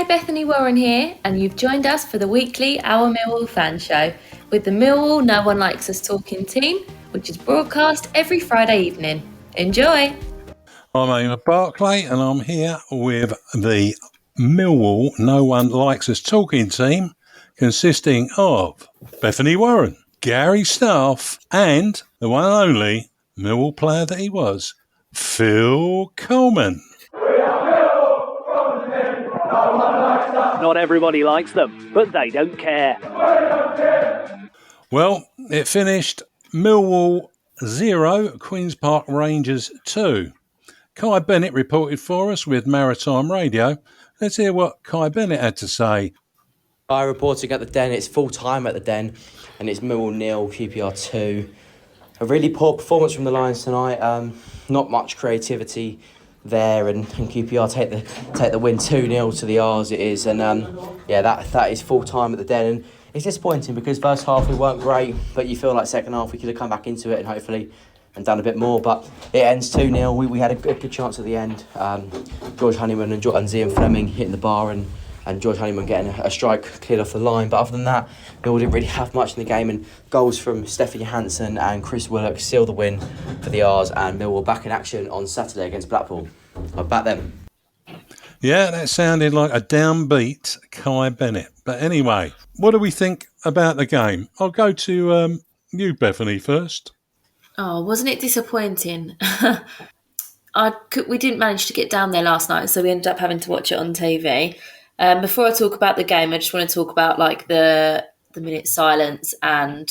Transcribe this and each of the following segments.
Bethany Warren here, and you've joined us for the weekly Our Millwall fan show with the Millwall No One Likes Us Talking team, which is broadcast every Friday evening. Enjoy! I'm Eamonn Barclay, and I'm here with the Millwall No One Likes Us Talking team, consisting of Bethany Warren, Gary Staff, and the one and only Millwall player that he was, Phil Coleman. Not everybody likes them, but they don't care. Well, it finished Millwall 0, Queen's Park Rangers 2. Kai Bennett reported for us with Maritime Radio. Let's hear what Kai Bennett had to say. Kai reporting at the Den. It's full time at the Den, and it's Millwall 0, QPR 2. A really poor performance from the Lions tonight. Not much creativity there, and QPR take the win 2-0 to the R's. It is, and that is full time at the Den. And it's disappointing because first half we weren't great, but you feel like second half we could have come back into it and hopefully and done a bit more. But it ends 2-0. We had a good chance at the end. George Honeyman and Zian Fleming hitting the bar, and George Honeyman getting a strike cleared off the line. But other than that, Millwall didn't really have much in the game, and goals from Stefan Johansson and Chris Willock seal the win for the R's, and Millwall back in action on Saturday against Blackpool. I'll back them. Yeah, that sounded like a downbeat Kai Bennett. But anyway, what do we think about the game? I'll go to you, Bethany, first. Oh, wasn't it disappointing? We didn't manage to get down there last night, so we ended up having to watch it on TV. Before I talk about the game, I just want to talk about like the minute silence and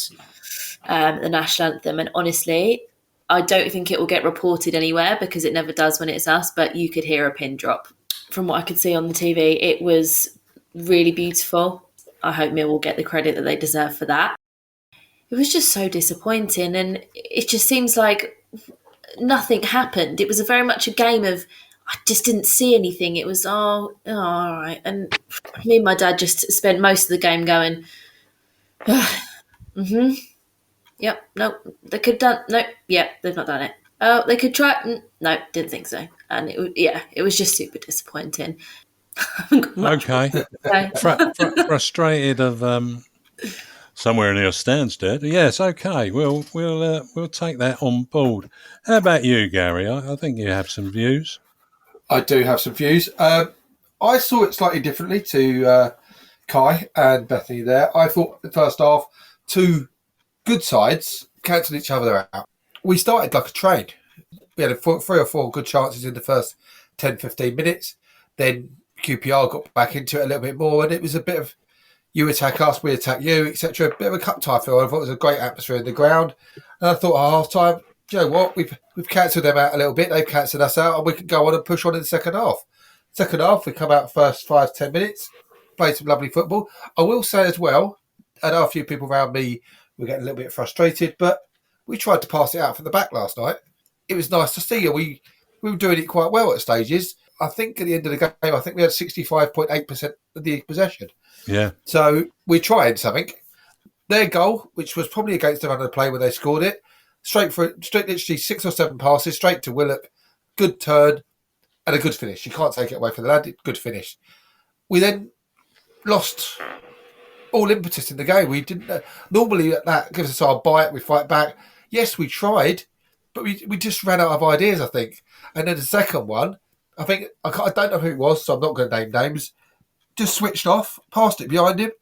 the national anthem. And honestly, I don't think it will get reported anywhere because it never does when it's us, but you could hear a pin drop. From what I could see on the TV, it was really beautiful. I hope Millwall get the credit that they deserve for that. It was just so disappointing, and it just seems like nothing happened. It was very much a game of, I just didn't see anything. It was, all right. And me and my dad just spent most of the game going, yep, nope, they could have done, nope, yep, they've not done it. Oh, they could try, no, didn't think so. And it was just super disappointing. Okay. Frustrated of somewhere near Stansted. Yes, okay. We'll take that on board. How about you, Gary? I think you have some views. I do have some views. I saw it slightly differently to Kai and Bethany there. I thought the first half, two good sides cancelled each other out. We started like a train. We had 3 or 4 good chances in the first 10, 15 minutes. Then QPR got back into it a little bit more, and it was a bit of you attack us, we attack you, etc. A bit of a cup tie feel. I thought it was a great atmosphere in the ground. And I thought at half time, you know what, we've cancelled them out a little bit, they've cancelled us out, and we can go on and push on in the second half. Second half, we come out first 5-10 minutes, play some lovely football. I will say as well, I know a few people around me were getting a little bit frustrated, but we tried to pass it out from the back last night. It was nice to see. We were doing it quite well at stages. I think at the end of the game, I think we had 65.8% of the possession. Yeah. So we tried something. Their goal, which was probably against the run of the play when they scored it, straight literally 6 or 7 passes, straight to Willock, good turn, and a good finish. You can't take it away from the lad. Good finish. We then lost all impetus in the game. We didn't. Normally that gives us our bite. We fight back. Yes, we tried, but we just ran out of ideas, I think. And then the second one, I think, I don't know who it was, so I'm not going to name names, just switched off, passed it behind him,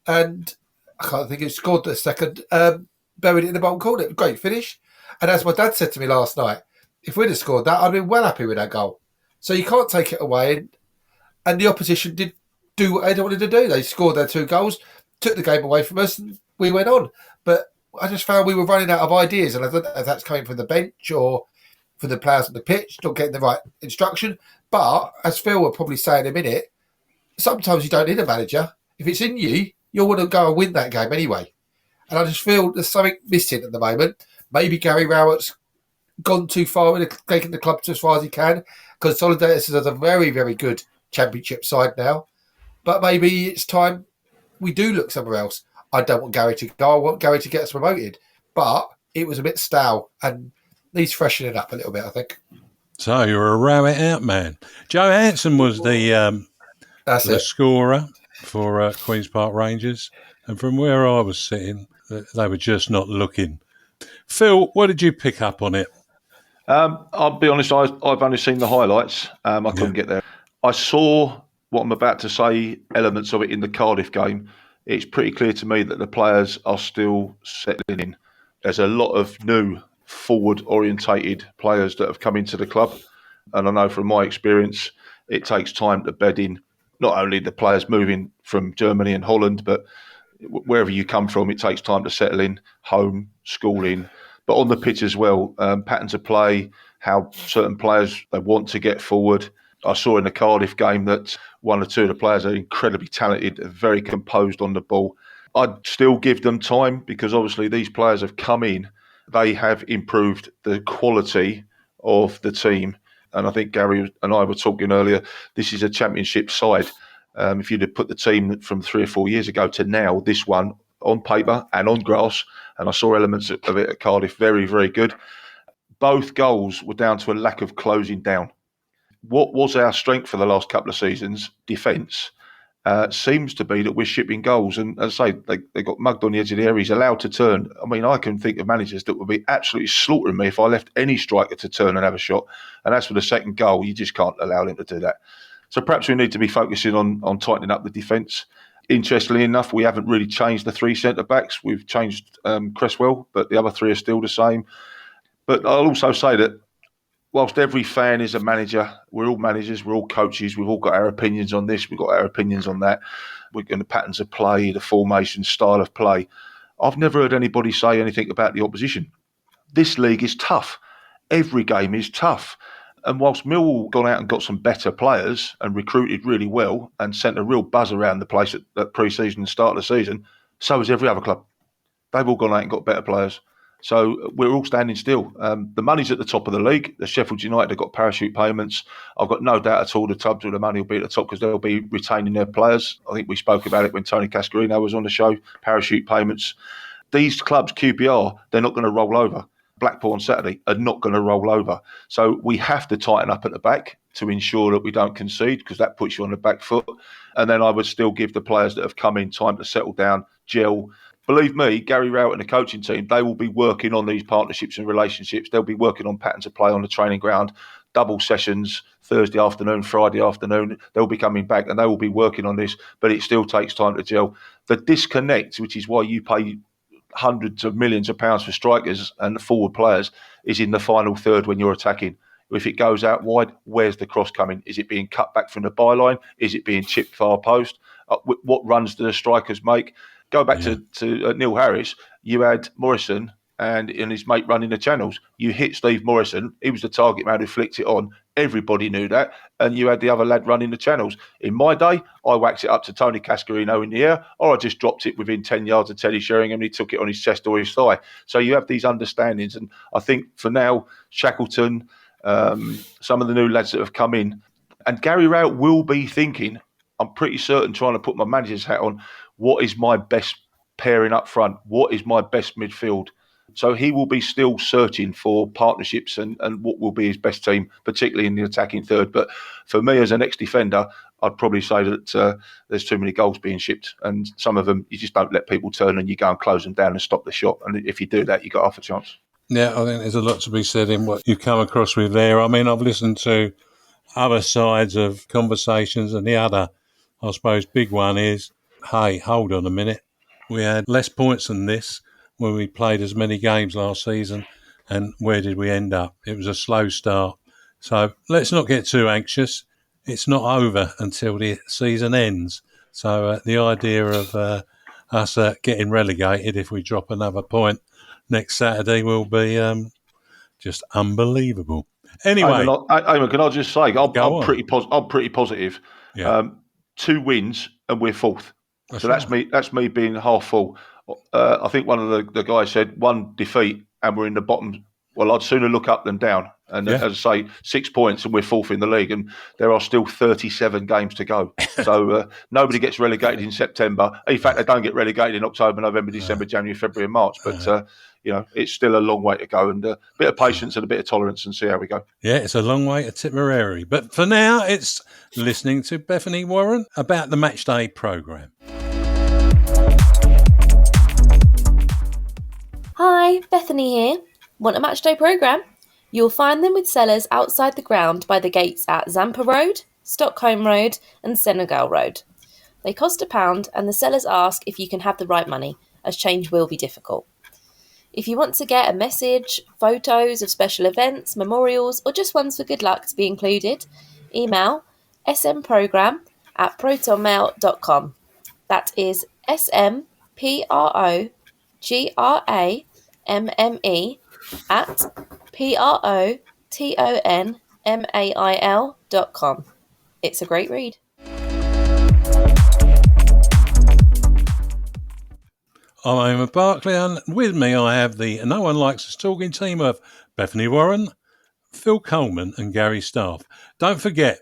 and I can't think who scored the second, buried it in the bottom corner. Great finish. And as my dad said to me last night, if we'd have scored that, I'd have been well happy with that goal. So you can't take it away. And the opposition did do what they wanted to do. They scored their 2 goals, took the game away from us, and we went on. But I just found we were running out of ideas, and I don't know if that's coming from the bench or from the players on the pitch, not getting the right instruction. But as Phil will probably say in a minute, sometimes you don't need a manager. If it's in you, you'll want to go and win that game anyway. And I just feel there's something missing at the moment. Maybe Gary Rowett's gone too far in taking the club to as far as he can. Consolidated as a very, very good championship side now. But maybe it's time we do look somewhere else. I don't want Gary to go. I want Gary to get us promoted. But it was a bit stale and needs freshening up a little bit, I think. So you're a Rowett out man. Joe Hansen was the That's the it. scorer for Queen's Park Rangers. And from where I was sitting, they were just not looking. Phil, what did you pick up on it? I'll be honest, I've only seen the highlights. I couldn't get there. I saw what I'm about to say, elements of it in the Cardiff game. It's pretty clear to me that the players are still settling in. There's a lot of new forward-orientated players that have come into the club. And I know from my experience, it takes time to bed in not only the players moving from Germany and Holland, but wherever you come from, it takes time to settle in, home, schooling, but on the pitch as well, patterns of play, how certain players, they want to get forward. I saw in the Cardiff game that one or two of the players are incredibly talented, very composed on the ball. I'd still give them time because obviously these players have come in, they have improved the quality of the team. And I think Gary and I were talking earlier, this is a championship side. If you'd have put the team from 3 or 4 years ago to now, this one on paper and on grass, and I saw elements of it at Cardiff, very, very good. Both goals were down to a lack of closing down. What was our strength for the last couple of seasons, defence, seems to be that we're shipping goals. And as I say, they got mugged on the edge of the area. He's allowed to turn. I mean, I can think of managers that would be absolutely slaughtering me if I left any striker to turn and have a shot. And as for the second goal, you just can't allow him to do that. So perhaps we need to be focusing on tightening up the defence. Interestingly enough, we haven't really changed the 3 centre-backs. We've changed Cresswell, but the other 3 are still the same. But I'll also say that whilst every fan is a manager, we're all managers, we're all coaches, we've all got our opinions on this, we've got our opinions on that. We're going to patterns of play, the formation, style of play. I've never heard anybody say anything about the opposition. This league is tough. Every game is tough. And whilst Millwall gone out and got some better players and recruited really well and sent a real buzz around the place at pre-season and start of the season, so has every other club. They've all gone out and got better players. So we're all standing still. The money's at the top of the league. The Sheffield United have got parachute payments. I've got no doubt at all the clubs with the money will be at the top because they'll be retaining their players. I think we spoke about it when Tony Cascarino was on the show, parachute payments. These clubs, QPR, they're not going to roll over. Blackpool on Saturday are not going to roll over. So we have to tighten up at the back to ensure that we don't concede because that puts you on the back foot. And then I would still give the players that have come in time to settle down, gel. Believe me, Gary Rowett and the coaching team, they will be working on these partnerships and relationships. They'll be working on patterns of play on the training ground, double sessions, Thursday afternoon, Friday afternoon. They'll be coming back and they will be working on this, but it still takes time to gel. The disconnect, which is why you pay hundreds of millions of pounds for strikers and forward players, is in the final third when you're attacking. If it goes out wide, where's the cross coming? Is it being cut back from the byline? Is it being chipped far post? What runs do the strikers make? Go back to Neil Harris. You had Morrison and his mate running the channels. You hit Steve Morrison. He was the target man who flicked it on. Everybody knew that. And you had the other lad running the channels. In my day, I whacked it up to Tony Cascarino in the air, or I just dropped it within 10 yards of Teddy Sheringham and he took it on his chest or his thigh. So you have these understandings. And I think for now, Shackleton, some of the new lads that have come in, and Gary Rowett will be thinking, I'm pretty certain, trying to put my manager's hat on, what is my best pairing up front? What is my best midfield? So he will be still searching for partnerships and what will be his best team, particularly in the attacking third. But for me as an ex-defender, I'd probably say that there's too many goals being shipped. And some of them, you just don't let people turn and you go and close them down and stop the shot. And if you do that, you got half a chance. Yeah, I think there's a lot to be said in what you've come across with there. I mean, I've listened to other sides of conversations and the other, I suppose, big one is, hey, hold on a minute. We had less points than this when we played as many games last season. And where did we end up? It was a slow start. So let's not get too anxious. It's not over until the season ends. So the idea of us getting relegated if we drop another point next Saturday will be just unbelievable. Anyway. Eamonn, can I just say, I'm pretty positive. Yeah. 2 wins and we're fourth. That's That's me being half full. I think one of the guys said 1 defeat and we're in the bottom. Well, I'd sooner look up than down. And as I say, 6 points and we're fourth in the league, and there are still 37 games to go. So nobody gets relegated in September. In fact, they don't get relegated in October, November, December, January, February, and March. But it's still a long way to go, and a bit of patience and a bit of tolerance, and see how we go. Yeah, it's a long way to Tipperary. But for now, it's listening to Bethany Warren about the Matchday programme. Hi, Bethany here. Want a Matchday programme? You'll find them with sellers outside the ground by the gates at Zampa Road, Stockholm Road and Senegal Road. They cost £1 and the sellers ask if you can have the right money, as change will be difficult. If you want to get a message, photos of special events, memorials, or just ones for good luck to be included, email smprogram@protonmail.com. That is smprogramme@protonmail.com. It's a great read. I'm Eamonn Barclay, and with me I have the No One Likes Us talking team of Bethany Warren, Phil Coleman and Gary Staff. Don't forget,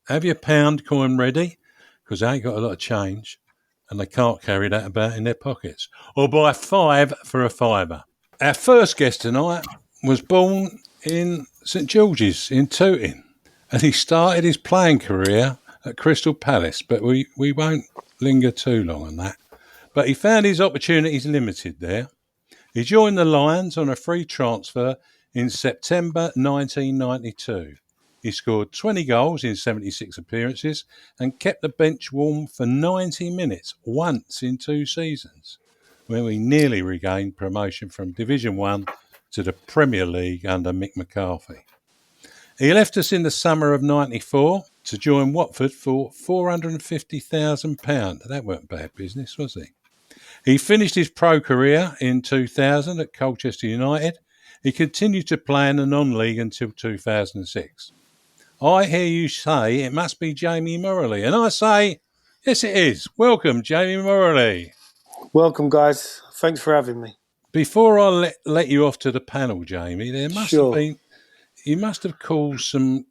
have your pound coin ready, because they ain't got a lot of change and they can't carry that about in their pockets. Or buy 5 for a £5. Our first guest tonight was born in St George's in Tooting, and he started his playing career at Crystal Palace, but we won't linger too long on that. But he found his opportunities limited there. He joined the Lions on a free transfer in September 1992. He scored 20 goals in 76 appearances and kept the bench warm for 90 minutes once in 2 seasons, when we nearly regained promotion from Division 1 to the Premier League under Mick McCarthy. He left us in the summer of 94 to join Watford for £450,000. That weren't bad business, was he? He finished his pro career in 2000 at Colchester United. He continued to play in the non-league until 2006. I hear you say it must be Jamie Moralee, and I say, yes it is. Welcome, Jamie Moralee. Welcome, guys. Thanks for having me. Before I let you off to the panel, Jamie, there must Sure. have been, you must have caused some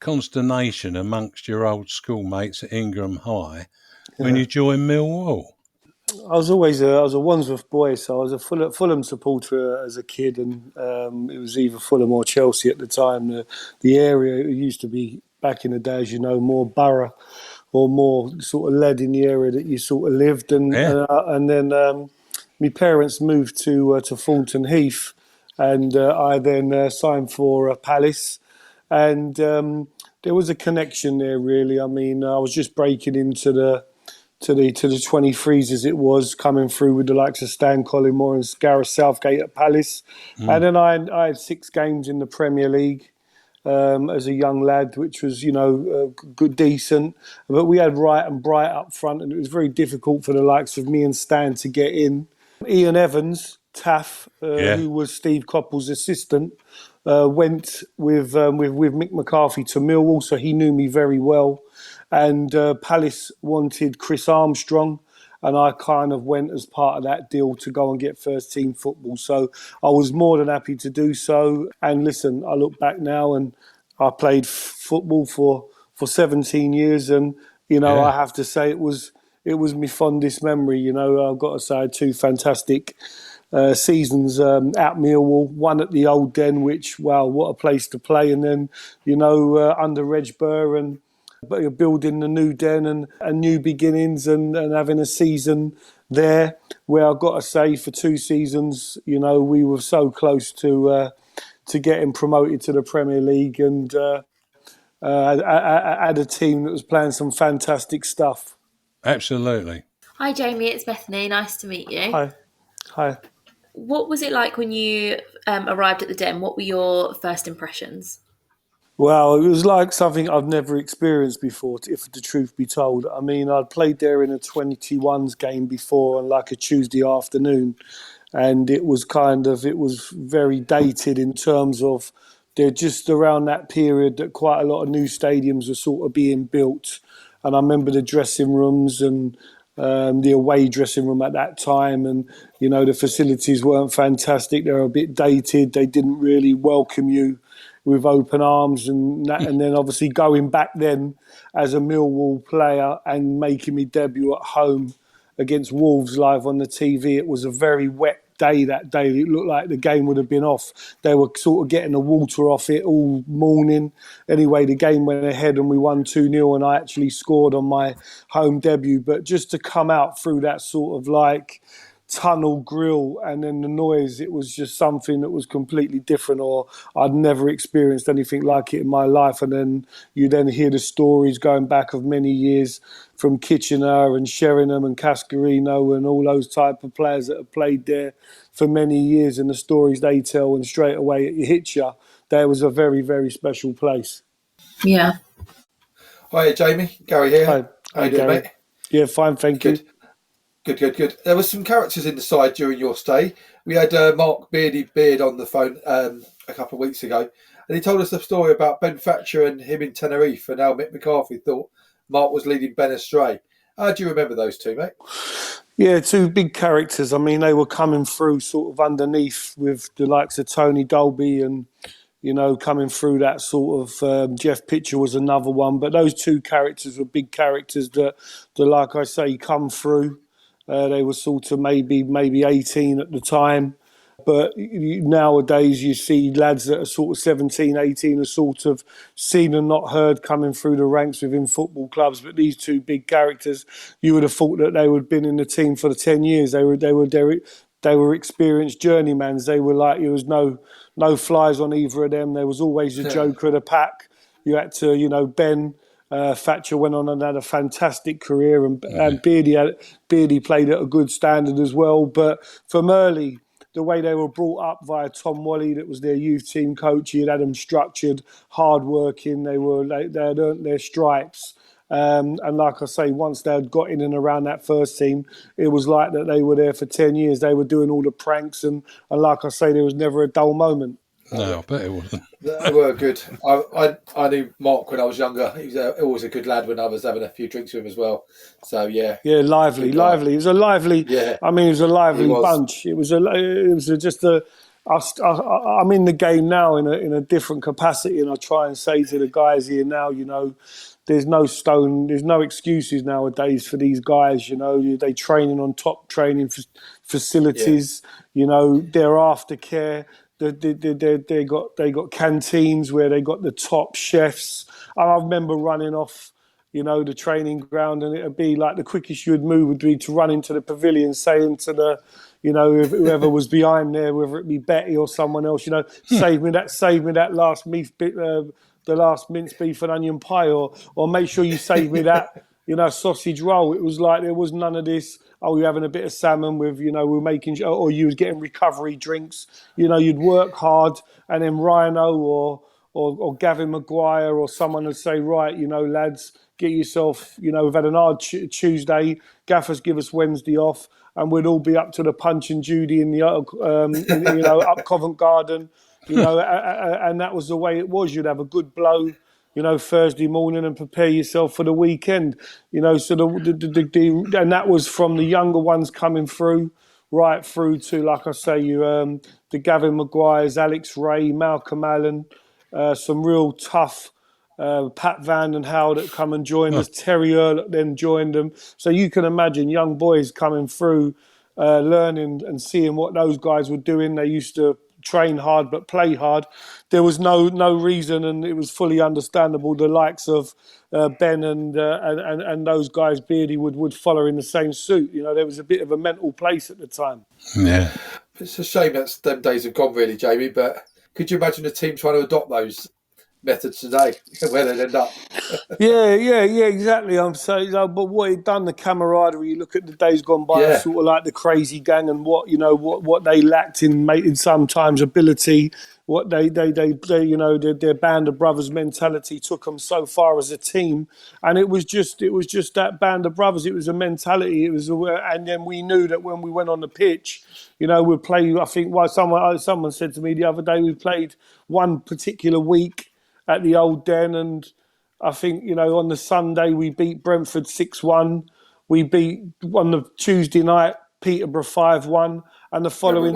consternation amongst your old schoolmates at Ingram High when you joined Millwall. I was a Wandsworth boy, so I was a Fulham supporter as a kid, and it was either Fulham or Chelsea at the time. The area used to be, back in the day, as you know, more borough or more sort of led in the area that you sort of lived, and then my parents moved to Thornton Heath, and I then signed for Palace, and there was a connection there, really. I mean, I was just breaking into the 23s, as it was, coming through with the likes of Stan Collymore and Gareth Southgate at Palace. And then I had 6 games in the Premier League as a young lad, which was, good, decent. But we had Wright and Bright up front, and it was very difficult for the likes of me and Stan to get in. Ian Evans, Taff, who was Steve Coppell's assistant, went with Mick McCarthy to Millwall, so he knew me very well. And Palace wanted Chris Armstrong, and I kind of went as part of that deal to go and get first team football. So I was more than happy to do so. And listen, I look back now, and I played football for 17 years, and I have to say it was my fondest memory. I've got to say I had 2 fantastic seasons at Millwall, one at the Old Den, which, wow, what a place to play, and then under Reg Burr, and but you're building the new Den and new beginnings, and having a season there where I've got to say, for 2 seasons, we were so close to getting promoted to the Premier League, and I had a team that was playing some fantastic stuff. Absolutely. Hi Jamie, it's Bethany. Nice to meet you. Hi. What was it like when you arrived at the Den? What were your first impressions? Well, it was like something I've never experienced before, if the truth be told. I mean, I'd played there in a 21s game before on like a Tuesday afternoon, and it was very dated in terms of they're just around that period that quite a lot of new stadiums were sort of being built. And I remember the dressing rooms and the away dressing room at that time, and the facilities weren't fantastic. They were a bit dated. They didn't really welcome you with open arms, and then obviously going back then as a Millwall player and making me debut at home against Wolves live on the TV. It was a very wet day. It looked like the game would have been off. They were sort of getting the water off it all morning. Anyway, the game went ahead and we won 2-0, and I actually scored on my home debut. But just to come out through that sort of like tunnel grill and then the noise, it was just something that was completely different, or I'd never experienced anything like it in my life. And then you then hear the stories going back of many years from Kitchener and Sheringham and Cascarino and all those type of players that have played there for many years, and the stories they tell, and straight away it hits you. There was a very, very special place. Yeah. Hi, Jamie. Gary here. Hi, How you doing, Gary. mate? Yeah, fine, thank you. Good. There were some characters in the side during your stay. We had Mark Beard on the phone a couple of weeks ago, and he told us a story about Ben Thatcher and him in Tenerife, and how Mick McCarthy thought Mark was leading Ben astray. How do you remember those two, mate? Yeah, two big characters. I mean, they were coming through sort of underneath with the likes of Tony Dolby and, you know, coming through that sort of Jeff Pitcher was another one. But those two characters were big characters that like I say, come through. They were sort of maybe 18 at the time. But nowadays you see lads that are sort of 17, 18 are sort of seen and not heard coming through the ranks within football clubs. But these two big characters, you would have thought that they would have been in the team for the 10 years. They were experienced journeymans. They were like, there was no flies on either of them. There was always a joker of the pack. You had to, you know, Ben Thatcher went on and had a fantastic career, and Beardy played at a good standard as well. But from early, the way they were brought up via Tom Wally, that was their youth team coach, he had them structured, hard-working. They had earned their stripes. And like I say, once they had got in and around that first team, it was like that they were there for 10 years. They were doing all the pranks, and like I say, there was never a dull moment. No, I bet it wasn't. They were good. I knew Mark when I was younger. He was always a good lad when I was having a few drinks with him as well. So yeah, lively. It was a lively. Yeah, I mean, it was a lively bunch. I'm in the game now in a different capacity, and I try and say to the guys here now, you know, there's no excuses nowadays for these guys. You know, they training on top training facilities. Yeah. You know, their aftercare. They got canteens where they got the top chefs. I remember running off, you know, the training ground, and it'd be like the quickest you'd move would be to run into the pavilion, saying to the, you know, whoever was behind there, whether it be Betty or someone else, you know, save me that last beef bit, the last minced beef and onion pie, or make sure you save me that, you know, sausage roll. It was like there was none of this. Oh, you're having a bit of salmon with, you know, we're making, or you was getting recovery drinks. You know, you'd work hard, and then Rhino or Gavin Maguire or someone would say, right, you know, lads, get yourself, you know, we've had an hard Tuesday, gaffers give us Wednesday off, and we'd all be up to the Punch and Judy in the, you know, up Covent Garden, you know, and that was the way it was. You'd have a good blow, you know, Thursday morning, and prepare yourself for the weekend, you know. So and that was from the younger ones coming through, right through to, like I say, the Gavin Maguires, Alex Ray, Malcolm Allen, some real tough Pat Van and Howell that come and joined us. Terry Earl then joined them. So you can imagine young boys coming through, learning and seeing what those guys were doing. They used to train hard but play hard. There was no reason, and it was fully understandable. The likes of Ben and those guys, Beardy, would follow in the same suit. You know, there was a bit of a mental place at the time. Yeah, it's a shame that them days have gone, really, Jamie. But could you imagine a team trying to adopt those methods today, where they'd end up? yeah, exactly. I'm saying, but what it done, the camaraderie. You look at the days gone by, sort of like the crazy gang, and what they lacked in sometimes ability. What they you know, their band of brothers mentality took them so far as a team, and it was just that band of brothers. It was a mentality. It was, and then we knew that when we went on the pitch, you know, we'd play. I think someone said to me the other day, we played one particular week at the Old Den, and I think, you know, on the Sunday we beat Brentford 6-1. We beat on the Tuesday night Peterborough 5-1, and the following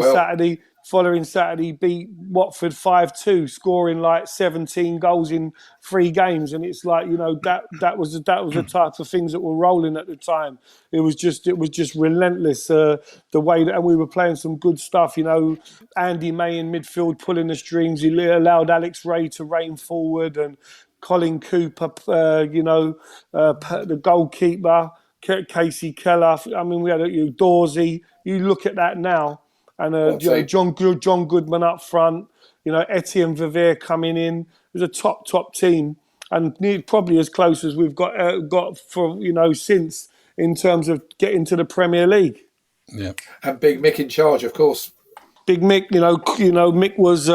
following Saturday beat Watford 5-2, scoring like 17 goals in 3 games, and it's like, that was the type of things that were rolling at the time. It was just relentless, the way that, and we were playing some good stuff. Andy May in midfield pulling the strings. He allowed Alex Ray to rein forward, and Colin Cooper, the goalkeeper, Casey Keller. I mean, we had Dawsey. You look at that now. And John Goodman up front, Etienne Vivier coming in. It was a top team, and probably as close as we've got for since, in terms of getting to the Premier League. Yeah, and Big Mick in charge, of course. Big Mick, Mick was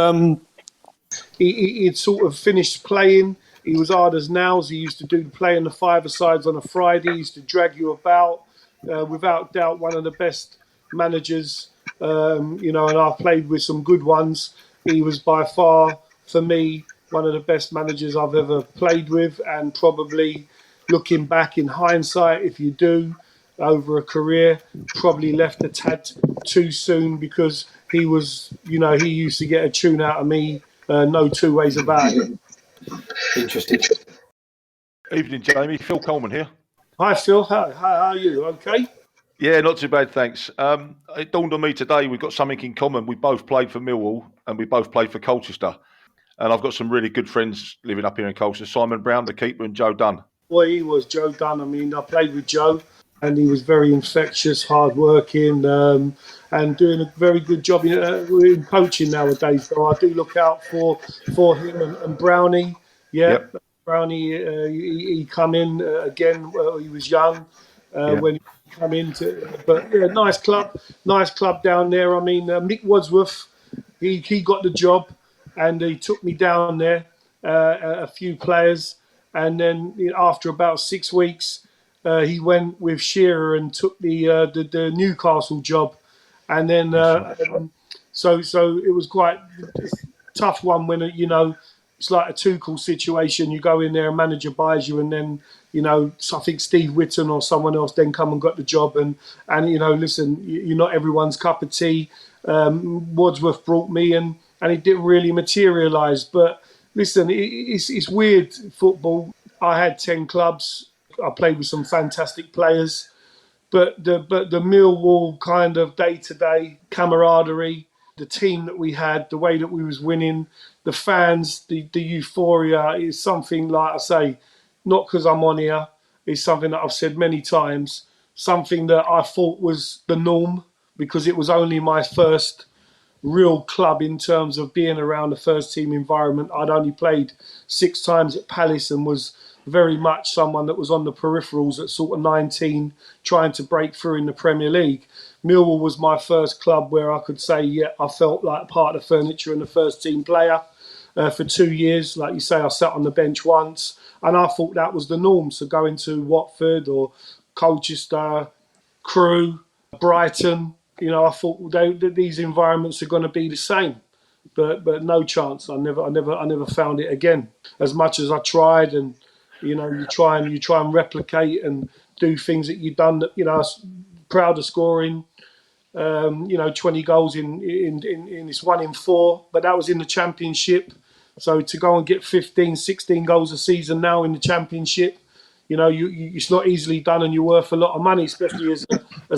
he'd sort of finished playing. He was hard as nails. He used to play in the five-a-sides on a Friday. He used to drag you about. Without doubt, one of the best managers. And I've played with some good ones. He was by far, for me, one of the best managers I've ever played with, and probably, looking back in hindsight, if you do, over a career, probably left a tad too soon, because he was, he used to get a tune out of me, no two ways about it. Interesting. Evening, Jamie. Phil Coleman here. Hi, Phil. How are you? Okay? Yeah, not too bad, thanks. It dawned on me today we've got something in common. We both played for Millwall and we both played for Colchester. And I've got some really good friends living up here in Colchester. Simon Brown, the keeper, and Joe Dunn. Well, he was Joe Dunn. I mean, I played with Joe, and he was very infectious, hard-working, and doing a very good job in coaching nowadays. So I do look out for him and Brownie. Yeah, yep. Brownie, he come in again. He was young when he come into, but yeah, nice club down there. I mean, Mick Wadsworth, he got the job, and he took me down there. A few players, and then after about 6 weeks, he went with Shearer and took the Newcastle job, and then so it was quite a tough one when it's like a Tuchel situation. You go in there, a manager buys you, and then so I think Steve Whitton or someone else then come and got the job, and listen, you're not everyone's cup of tea. Wadsworth brought me, and it didn't really materialise. But listen, it's weird, football. I had 10 clubs. I played with some fantastic players, but the Millwall kind of day-to-day camaraderie, the team that we had, the way that we was winning, the fans, the euphoria is something, like I say, not because I'm on here, it's something that I've said many times, something that I thought was the norm, because it was only my first real club in terms of being around the first team environment. I'd only played 6 times at Palace and was very much someone that was on the peripherals at sort of 19, trying to break through in the Premier League. Millwall was my first club where I could say, yeah, I felt like part of the furniture and the first team player. For 2 years, like you say, I sat on the bench once, and I thought that was the norm. So going to Watford or Colchester, Crewe, Brighton, I thought these environments are going to be the same, but no chance. I never found it again. As much as I tried, and you try and replicate and do things that you've done. That I was proud of scoring, 20 goals in this 1 in 4, but that was in the Championship. So to go and get 15, 16 goals a season now in the Championship, it's not easily done, and you're worth a lot of money, especially as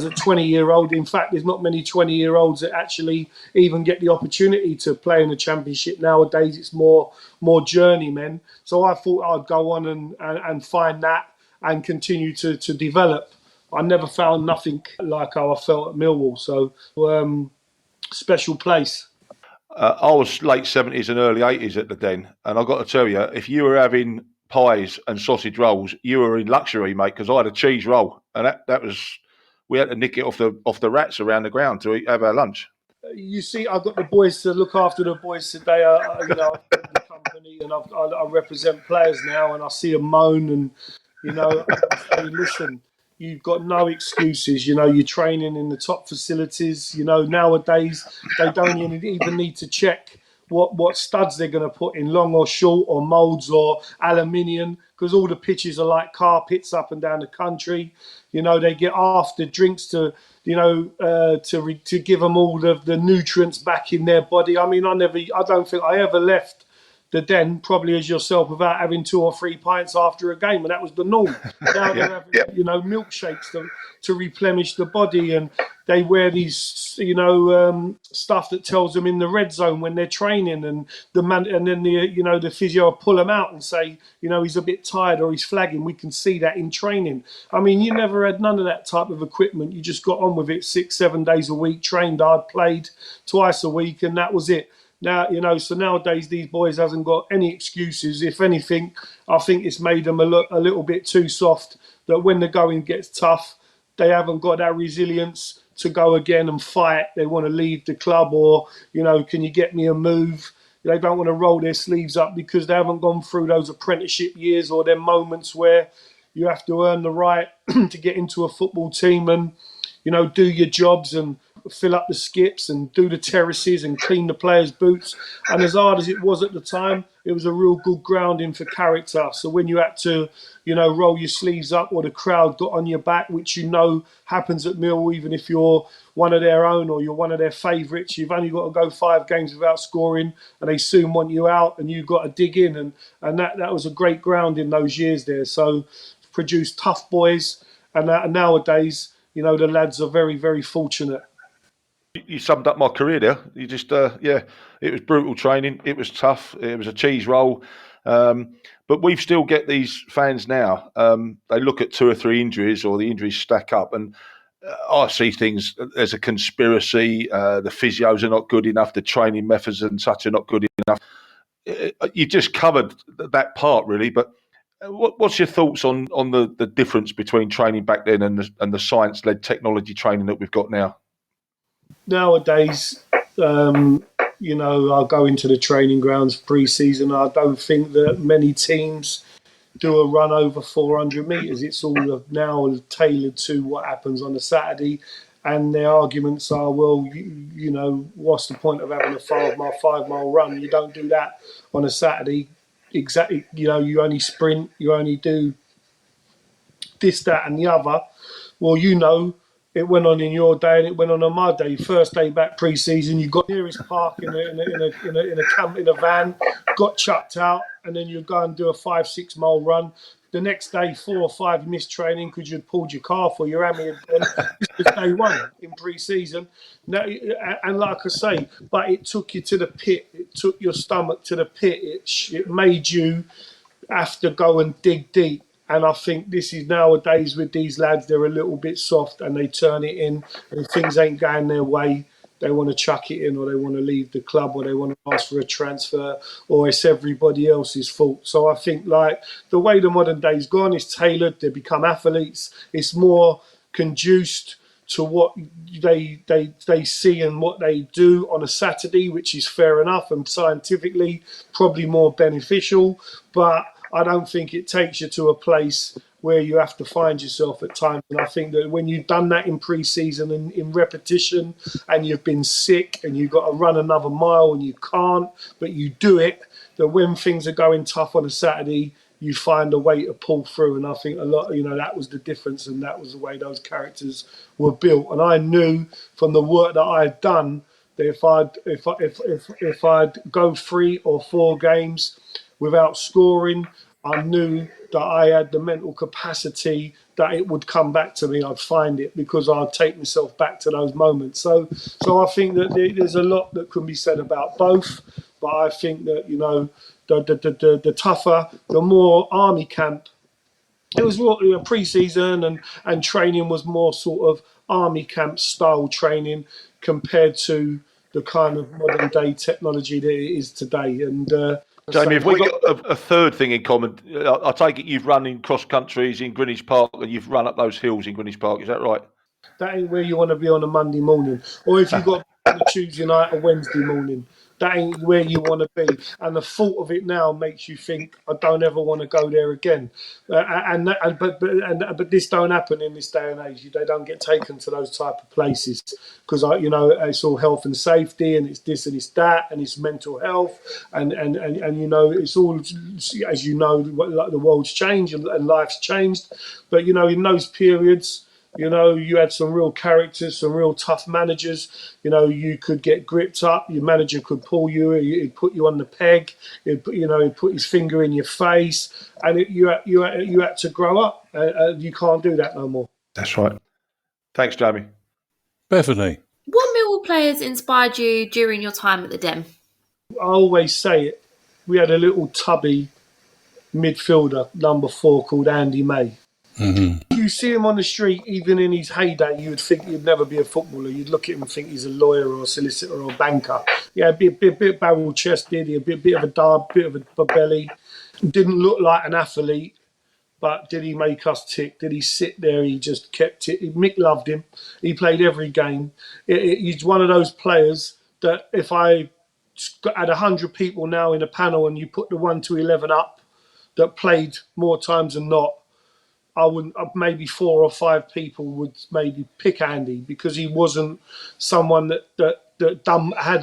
a 20-year-old. In fact, there's not many 20-year-olds that actually even get the opportunity to play in the Championship nowadays. It's more journeymen. So I thought I'd go on and find that and continue to develop. I never found nothing like how I felt at Millwall. So special place. I was late 70s and early 80s at the Den, and I've got to tell you, if you were having pies and sausage rolls, you were in luxury, mate, because I had a cheese roll, and that was, we had to nick it off the rats around the ground to have our lunch. You see, I've got the boys to look after the boys today. I'm in the company, and I represent players now, and I see them moan, and I say, listen, you've got no excuses. You're training in the top facilities. Nowadays they don't even need to check what studs they're going to put in, long or short, or moulds or aluminium, because all the pitches are like carpets up and down the country. They get after drinks to to give them all the nutrients back in their body. I mean, I don't think I ever left the Den, probably as yourself, without having 2 or 3 pints after a game, and that was the norm. Now they're having, milkshakes to replenish the body, and they wear these, stuff that tells them in the red zone when they're training, and then the physio will pull them out and say, he's a bit tired or he's flagging. We can see that in training. I mean, you never had none of that type of equipment. You just got on with it 6-7 days a week, trained hard, played twice a week, and that was it. Now, so nowadays these boys hasn't got any excuses. If anything, I think it's made them a little bit too soft, that when the going gets tough, they haven't got that resilience to go again and fight. They want to leave the club, or, can you get me a move? They don't want to roll their sleeves up because they haven't gone through those apprenticeship years or them moments where you have to earn the right to get into a football team and, do your jobs and fill up the skips and do the terraces and clean the players' boots. And as hard as it was at the time, it was a real good grounding for character. So when you had to, roll your sleeves up, or the crowd got on your back, which happens at Mill, even if you're one of their own or you're one of their favourites, you've only got to go 5 games without scoring and they soon want you out and you've got to dig in. And that was a great ground in those years there. So produced tough boys. And nowadays, the lads are very, very fortunate. You summed up my career there. You just, it was brutal training. It was tough. It was a cheese roll. But we've still get these fans now. They look at 2 or 3 injuries, or the injuries stack up, and I see things as a conspiracy. The physios are not good enough. The training methods and such are not good enough. You just covered that part, really. But what's your thoughts on the difference between training back then and the science-led technology training that we've got now? Nowadays, I'll go into the training grounds pre-season. I don't think that many teams do a run over 400 metres. It's all now tailored to what happens on a Saturday. And their arguments are, well, what's the point of having a 5-mile run? You don't do that on a Saturday. Exactly, you only sprint, you only do this, that, and the other. Well, it went on in your day and it went on my day. First day back pre-season, you got nearest park in a camp in a van, got chucked out, and then you go and do a 5-6 mile run. The next day, 4 or 5 missed training because you'd pulled your calf or your hammy. This was day 1 in pre-season. Now, and like I say, but it took you to the pit. It took your stomach to the pit. It made you have to go and dig deep. And I think this is nowadays with these lads, they're a little bit soft and they turn it in. And if things ain't going their way, they want to chuck it in, or they want to leave the club, or they want to ask for a transfer, or it's everybody else's fault. So I think like the way the modern day's gone is tailored. They become athletes. It's more conduced to what they see and what they do on a Saturday, which is fair enough and scientifically probably more beneficial. But I don't think it takes you to a place where you have to find yourself at times. And I think that when you've done that in pre-season and in repetition, and you've been sick and you've got to run another mile and you can't, but you do it, that when things are going tough on a Saturday, you find a way to pull through. And I think a lot, that was the difference, and that was the way those characters were built. And I knew from the work that I'd done that if I'd go 3 or 4 games without scoring, I knew that I had the mental capacity that it would come back to me. I'd find it because I'd take myself back to those moments. So I think that there's a lot that can be said about both. But I think that the tougher, the more army camp. It was more pre-season and training was more sort of army camp style training compared to the kind of modern day technology that it is today. And Jamie, have we got a third thing in common? I take it you've run in cross countries in Greenwich Park and you've run up those hills in Greenwich Park. Is that right? That ain't where you want to be on a Monday morning, or if you've got a Tuesday night or Wednesday morning. That ain't where you want to be. And the thought of it now makes you think, I don't ever want to go there again. But this don't happen in this day and age. They don't get taken to those type of places because it's all health and safety, and it's this and it's that, and it's mental health, and it's all, as you know, like the world's changed and life's changed. But in those periods, you had some real characters, some real tough managers. You could get gripped up. Your manager could pull you. He'd put you on the peg. He'd put his finger in your face, and you had to grow up. You can't do that no more. That's right. Thanks, Jamie. Bethany. What Millwall players inspired you during your time at the Den? I always say it. We had a little tubby midfielder, number 4, called Andy May. Mm-hmm. You see him on the street, even in his heyday, you'd think he'd never be a footballer. You'd look at him and think he's a lawyer or a solicitor or a banker. Yeah, a bit barrel chested, a bit of a dab, bit of a belly. Didn't look like an athlete, but did he make us tick? Did he sit there? He just kept it. Mick loved him. He played every game. He's one of those players that if I had 100 people now in a panel and you put the 1 to 11 up that played more times than not, I wouldn't. Maybe 4 or 5 people would maybe pick Andy because he wasn't someone that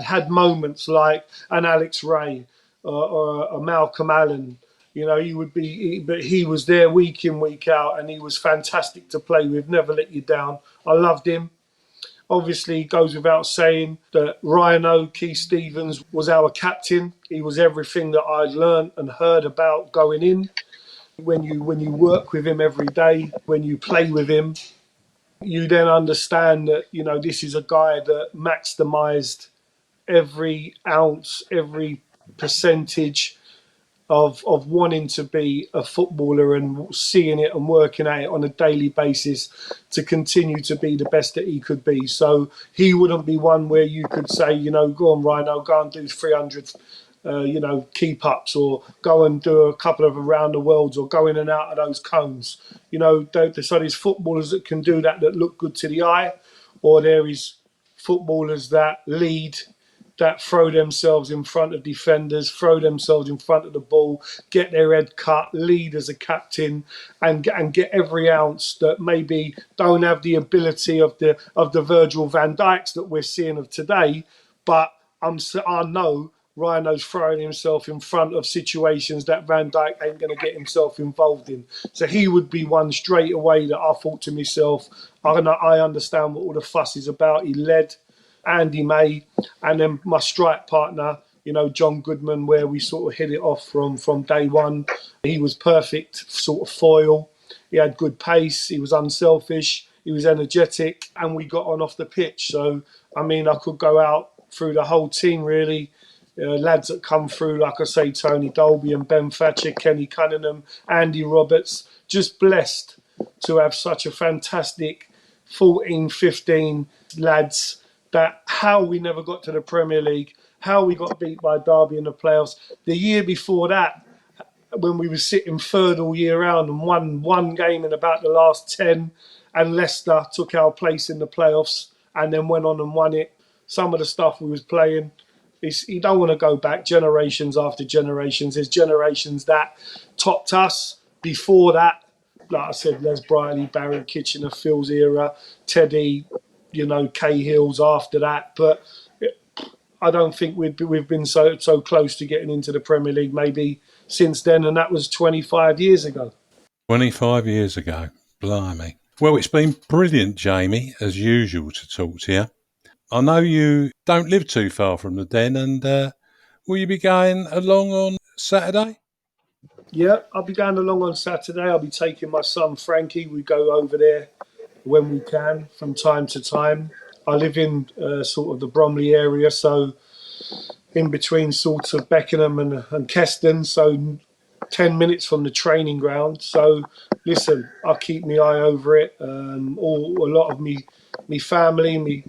had moments like an Alex Ray or a Malcolm Allen. He would be, but he was there week in, week out, and he was fantastic to play with. Never let you down. I loved him. Obviously, it goes without saying that Rhino, Keith Stevens, was our captain. He was everything that I'd learned and heard about going in. When you work with him every day, when you play with him, you then understand that, this is a guy that maximised every ounce, every percentage of wanting to be a footballer and seeing it and working at it on a daily basis to continue to be the best that he could be. So he wouldn't be one where you could say, go on, Rhino, go and do 300 keep ups, or go and do a couple of around the worlds, or go in and out of those cones. So there's footballers that can do that look good to the eye, or there is footballers that lead, that throw themselves in front of defenders, throw themselves in front of the ball, get their head cut, lead as a captain, and get every ounce that maybe don't have the ability of the Virgil van Dijks that we're seeing of today, but I know Rhino's throwing himself in front of situations that Van Dijk ain't going to get himself involved in. So he would be one straight away that I thought to myself, I understand what all the fuss is about. He led. Andy May, and then my strike partner, John Goodman, where we sort of hit it off from day one. He was perfect sort of foil. He had good pace. He was unselfish. He was energetic, and we got on off the pitch. So, I could go out through the whole team, really. Lads that come through, like I say, Tony Dolby and Ben Thatcher, Kenny Cunningham, Andy Roberts. Just blessed to have such a fantastic 14, 15 lads. That how we never got to the Premier League, how we got beat by Derby in the playoffs. The year before that, when we were sitting third all year round and won one game in about the last 10, and Leicester took our place in the playoffs and then went on and won it. Some of the stuff we was playing, you don't want to go back generations after generations. There's generations that topped us before that. Like I said, Les Briley, Barry Kitchener, Phil's era, Teddy, Cahill's after that. But I don't think we've been so close to getting into the Premier League maybe since then, and that was 25 years ago. 25 years ago. Blimey. Well, it's been brilliant, Jamie, as usual, to talk to you. I know you don't live too far from the Den, and will you be going along on Saturday? Yeah, I'll be going along on Saturday. I'll be taking my son Frankie. We go over there when we can from time to time. I live in sort of the Bromley area, so in between sort of Beckenham and Keston, so 10 minutes from the training ground. So listen, I'll keep my eye over it. A lot of me family,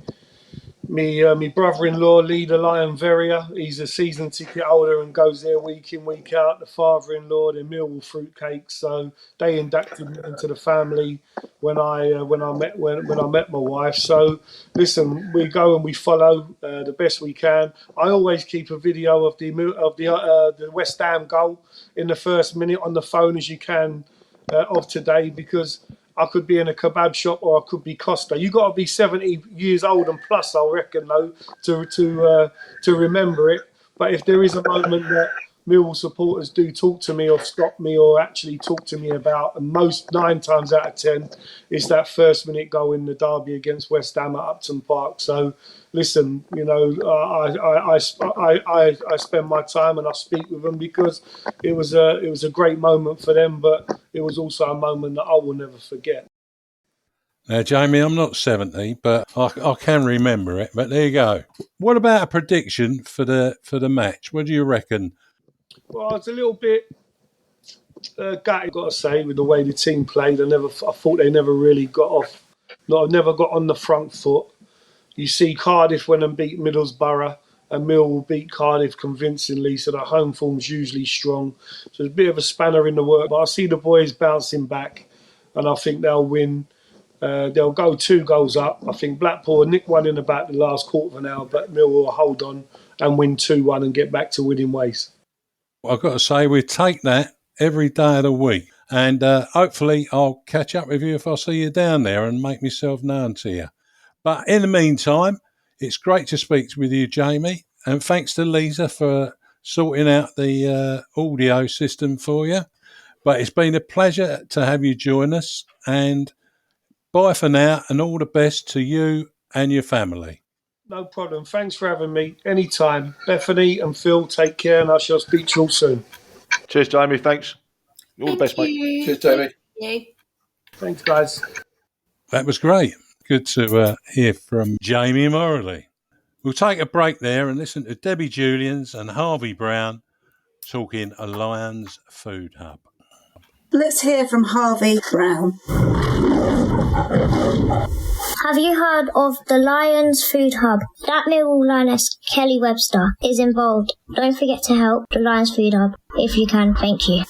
Me brother-in-law, Leader Lion Verrier, he's a season ticket holder and goes there week in, week out. The father-in-law, the Millwall fruitcakes. So they inducted me into the family when I met my wife. So listen, we go and we follow the best we can. I always keep a video of the West Ham goal in the first minute on the phone as you can of today, because I could be in a kebab shop or I could be Costa. You got to be 70 years old and plus, I reckon, though, to remember it. But if there is a moment that Millwall supporters do talk to me or stop me or actually talk to me about, and most 9 times out of 10, it's that first minute goal in the derby against West Ham at Upton Park. So, listen, you know, I spend my time and I speak with them because it was a great moment for them, but it was also a moment that I will never forget. Now, Jamie, I'm not 70, but I can remember it. But there you go. What about a prediction for the match? What do you reckon? Well, I was a little bit gutted, got to say, with the way the team played. I thought they never really got off. Never got on the front foot. You see Cardiff went and beat Middlesbrough, and Millwall beat Cardiff convincingly, so the home form's usually strong. So it's a bit of a spanner in the work, but I see the boys bouncing back, and I think they'll win. They'll go 2 goals up. I think Blackpool will nick one in about the last quarter of an hour, but Millwall will hold on and win 2-1 and get back to winning ways. I've got to say, we take that every day of the week. And hopefully I'll catch up with you if I see you down there and make myself known to you. But in the meantime, it's great to speak with you, Jamie. And thanks to Lisa for sorting out the audio system for you. But it's been a pleasure to have you join us. And bye for now, and all the best to you and your family. No problem. Thanks for having me. Anytime. Bethany and Phil, take care, and I shall speak to you all soon. Cheers, Jamie. Thanks. All the best, mate. Cheers, Jamie. Thanks, guys. That was great. Good to hear from Jamie Moralee. We'll take a break there and listen to Debbie Julians and Harvey Brown talking a Lions Food Hub. Let's hear from Harvey Brown. Have you heard of the Lions Food Hub? That Millwall Lioness, Kelly Webster, is involved. Don't forget to help the Lions Food Hub if you can. Thank you.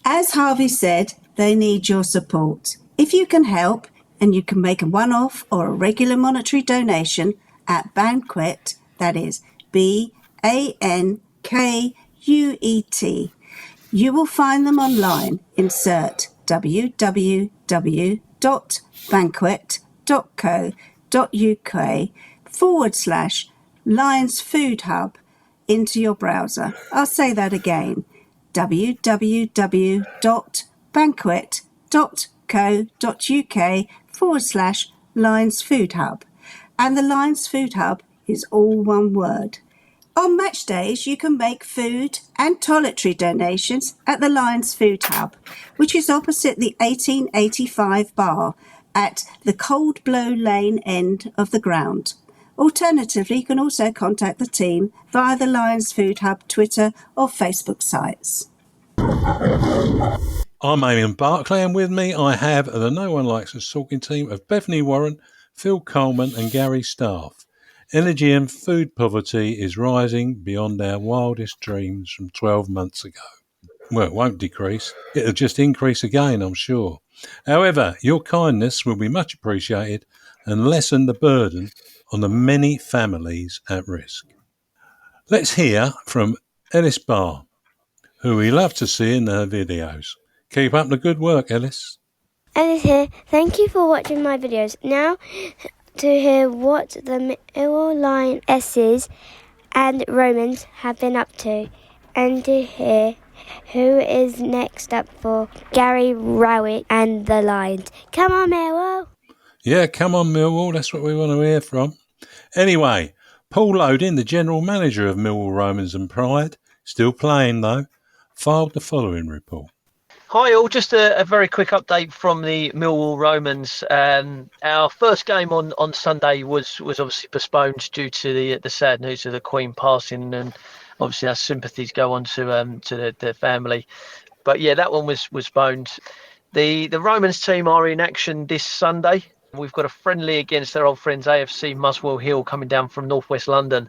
As Harvey said, they need your support. If you can help, and you can make a one-off or a regular monetary donation at Banquet, that is BANKUET, you will find them online. Insert www.banquet.co.uk/Lions Food Hub into your browser. I'll say that again. www.banquet.co.uk/Lions Food Hub. And the Lions Food Hub is all one word. On match days, you can make food and toiletry donations at the Lions Food Hub, which is opposite the 1885 bar at the Cold Blow Lane end of the ground. Alternatively, you can also contact the team via the Lions Food Hub Twitter or Facebook sites. I'm Eamonn Barclay, and with me I have the No One Likes Us talking team of Bethany Warren, Phil Coleman and Gary Staff. Energy and food poverty is rising beyond our wildest dreams from 12 months ago. Well, it won't decrease. It'll just increase again, I'm sure. However, your kindness will be much appreciated and lessen the burden on the many families at risk. Let's hear from Ellis Barr, who we love to see in her videos. Keep up the good work, Ellis. Ellis here. Thank you for watching my videos. Now to hear what the Millwall Lionesses and Romans have been up to, and to hear who is next up for Gary Rowick and the Lions. Come on, Millwall! Yeah, come on, Millwall. That's what we want to hear from. Anyway, Paul Loding, the general manager of Millwall Romans and Pride, still playing though, filed the following report. Hi all, just a very quick update from the Millwall Romans. Our first game on Sunday was obviously postponed due to the sad news of the Queen passing, and obviously our sympathies go on to the family. But yeah, that one was postponed. The Romans team are in action this Sunday We've got a friendly against their old friends AFC Muswell Hill coming down from northwest London.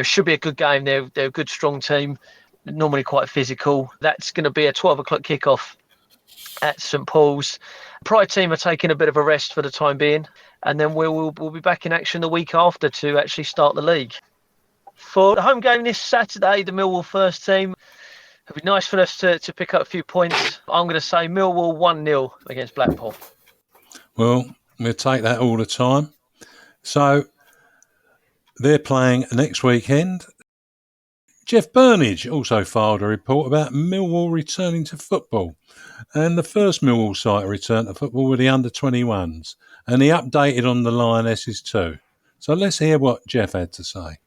Should be a good game. They're a good, strong team, normally quite physical. That's going to be a 12 o'clock kickoff at St Paul's. Pride team are taking a bit of a rest for the time being, and then we'll be back in action the week after to actually start the league. For the home game this Saturday, the Millwall first team, it'd be nice for us to pick up a few points. I'm going to say Millwall 1-0 against Blackpool. Well, we'll take that all the time. So they're playing next weekend. Jeff Burnige also filed a report about Millwall returning to football. And the first Millwall side to return to football were the under-21s. And he updated on the Lionesses too. So let's hear what Jeff had to say.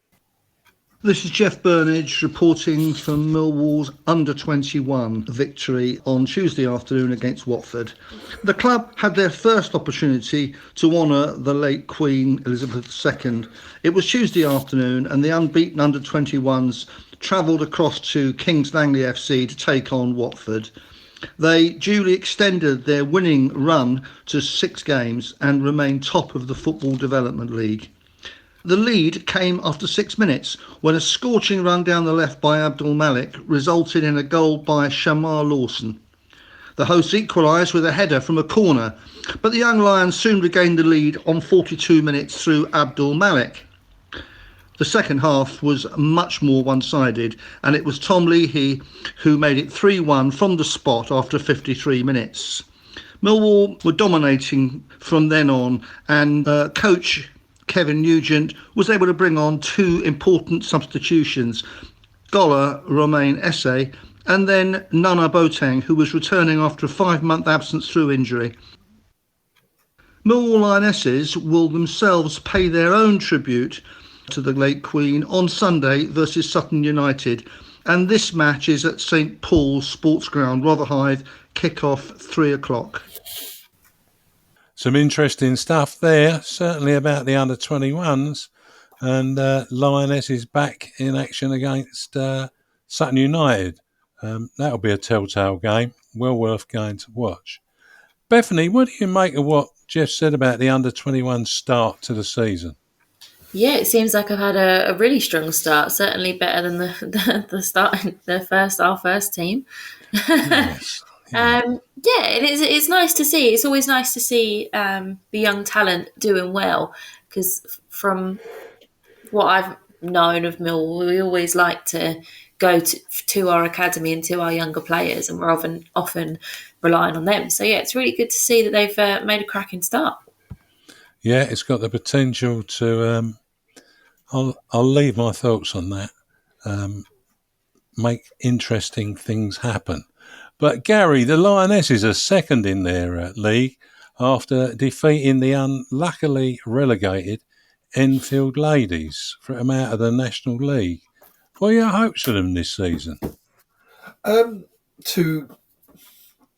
This is Jeff Burnige reporting from Millwall's under-21 victory on Tuesday afternoon against Watford. The club had their first opportunity to honour the late Queen Elizabeth II. It was Tuesday afternoon and the unbeaten under-21s travelled across to Kings Langley FC to take on Watford. They duly extended their winning run to 6 games and remained top of the Football Development League. The lead came after 6 minutes when a scorching run down the left by Abdul Malik resulted in a goal by Shamar Lawson. The hosts equalised with a header from a corner, but the Young Lions soon regained the lead on 42 minutes through Abdul Malik. The second half was much more one-sided, and it was Tom Leahy who made it 3-1 from the spot after 53 minutes. Millwall were dominating from then on, and coach Kevin Nugent was able to bring on 2 important substitutions, Gola Romain Esse and then Nana Boateng, who was returning after a 5-month absence through injury. Millwall Lionesses will themselves pay their own tribute to the late Queen on Sunday versus Sutton United, and this match is at St Paul's Sports Ground, Rotherhithe, kick-off 3 o'clock. Some interesting stuff there, certainly about the under-21s, and Lioness is back in action against Sutton United. That'll be a telltale game, well worth going to watch. Bethany, what do you make of what Jeff said about the under-21 start to the season? Yeah, it seems like I've had a really strong start. Certainly better than our first team. Yes. It's nice to see. It's always nice to see the young talent doing well, because from what I've known of Millwall, we always like to go to our academy and to our younger players, and we're often relying on them. So yeah, it's really good to see that they've made a cracking start. Yeah, it's got the potential to. I'll leave my thoughts on that. Make interesting things happen. But Gary, the Lionesses are second in their league after defeating the unluckily relegated Enfield Ladies from out of the National League. What are your hopes for them this season? To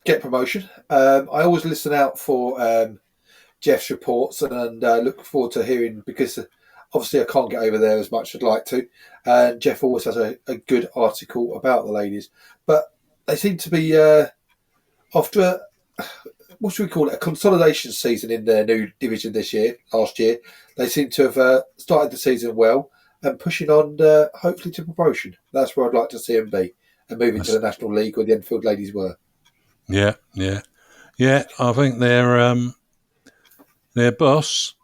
get promotion. I always listen out for Jeff's reports and look forward to hearing, because obviously I can't get over there as much as I'd like to. And Jeff always has a good article about the ladies. But they seem to be after what should we call it, a consolidation season in their new division last year. They seem to have started the season well and pushing on hopefully to promotion. That's where I'd like to see them be, and moving to the National League where the Enfield Ladies were. Yeah. I think their boss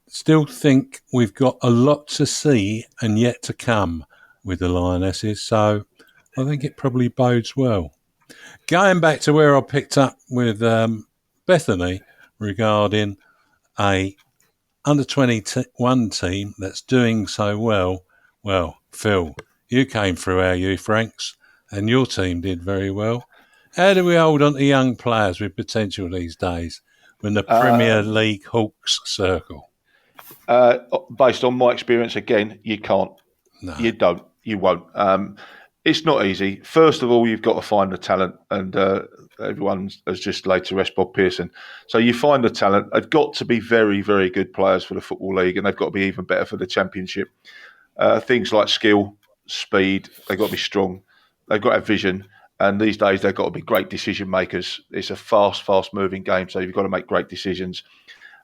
still think we've got a lot to see and yet to come with the Lionesses, so I think it probably bodes well. Going back to where I picked up with Bethany regarding a under-21 team that's doing so well. Well, Phil, you came through our youth ranks and your team did very well. How do we hold on to young players with potential these days when the Premier League hawks circle? Based on my experience, again, you can't. No. You don't. You won't. It's not easy. First of all, you've got to find the talent, and everyone has just laid to rest Bob Pearson. So you find the talent. They've got to be very, very good players for the Football League, and they've got to be even better for the Championship. Things like skill, speed, they've got to be strong. They've got to have vision, and these days they've got to be great decision makers. It's a fast moving game, so you've got to make great decisions.